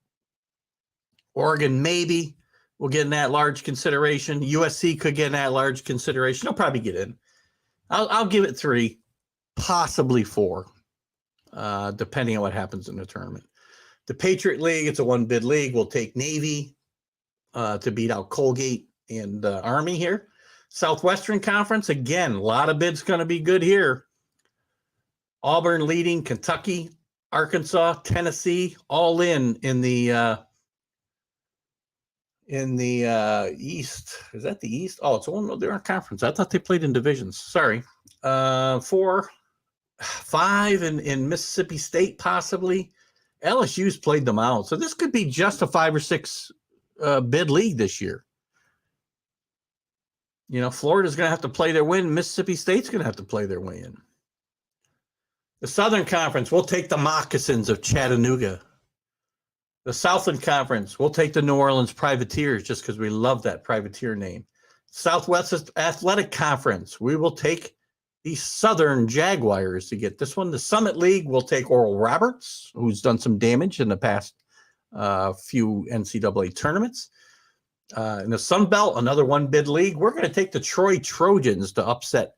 Oregon, maybe will get an at-large consideration. USC could get an at-large consideration. They'll probably get in. I'll give it 3, possibly 4. Depending on what happens in the tournament. The Patriot League, it's a one-bid league. We'll take Navy to beat out Colgate and Army here. Southwestern Conference, again, a lot of bids going to be good here. Auburn leading, Kentucky, Arkansas, Tennessee, all in the East. Is that the East? Oh, it's one. They're in conference. I thought they played in divisions. Sorry. 4, 5 in Mississippi State, possibly. LSU's played them out. So this could be just a 5 or 6 bid league this year. You know, Florida's going to have to play their win. Mississippi State's going to have to play their way in. The Southern Conference, we'll take the Moccasins of Chattanooga. The Southland Conference, we'll take the New Orleans Privateers just because we love that Privateer name. Southwest Athletic Conference, we will take the Southern Jaguars to get this one. The Summit League will take Oral Roberts, who's done some damage in the past few NCAA tournaments. In the Sun Belt, another one-bid league. We're going to take the Troy Trojans to upset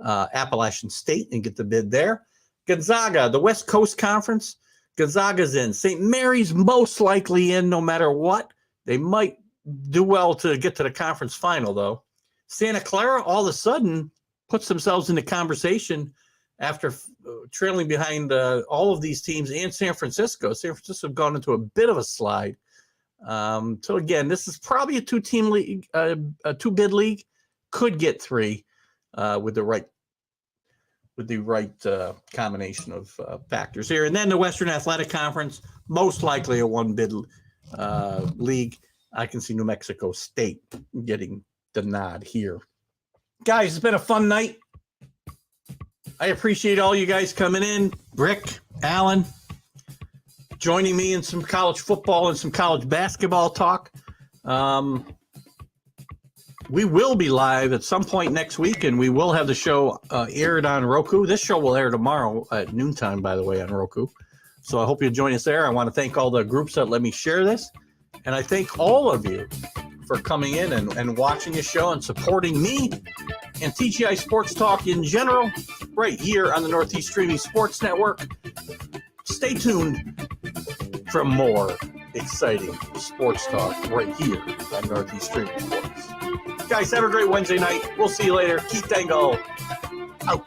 Appalachian State and get the bid there. Gonzaga, the West Coast Conference, Gonzaga's in. St. Mary's most likely in no matter what. They might do well to get to the conference final, though. Santa Clara, all of a sudden, puts themselves in the conversation after trailing behind all of these teams and San Francisco. San Francisco have gone into a bit of a slide. So again, this is probably a 2-team league, a 2-bid league. Could get 3 with the right combination of factors here. And then the Western Athletic Conference, most likely a 1-bid league. I can see New Mexico State getting the nod here. Guys, it's been a fun night. I appreciate all you guys coming in. Rick, Alan, joining me in some college football and some college basketball talk. We will be live at some point next week, and we will have the show aired on Roku. This show will air tomorrow at noontime, by the way, on Roku. So I hope you'll join us there. I want to thank all the groups that let me share this. And I thank all of you for coming in and watching the show and supporting me and TGI Sports Talk in general right here on the Northeast Streaming Sports Network. Stay tuned for more exciting sports talk right here on Northeast Streaming Sports. Guys, have a great Wednesday night. We'll see you later. Keith Dangle out.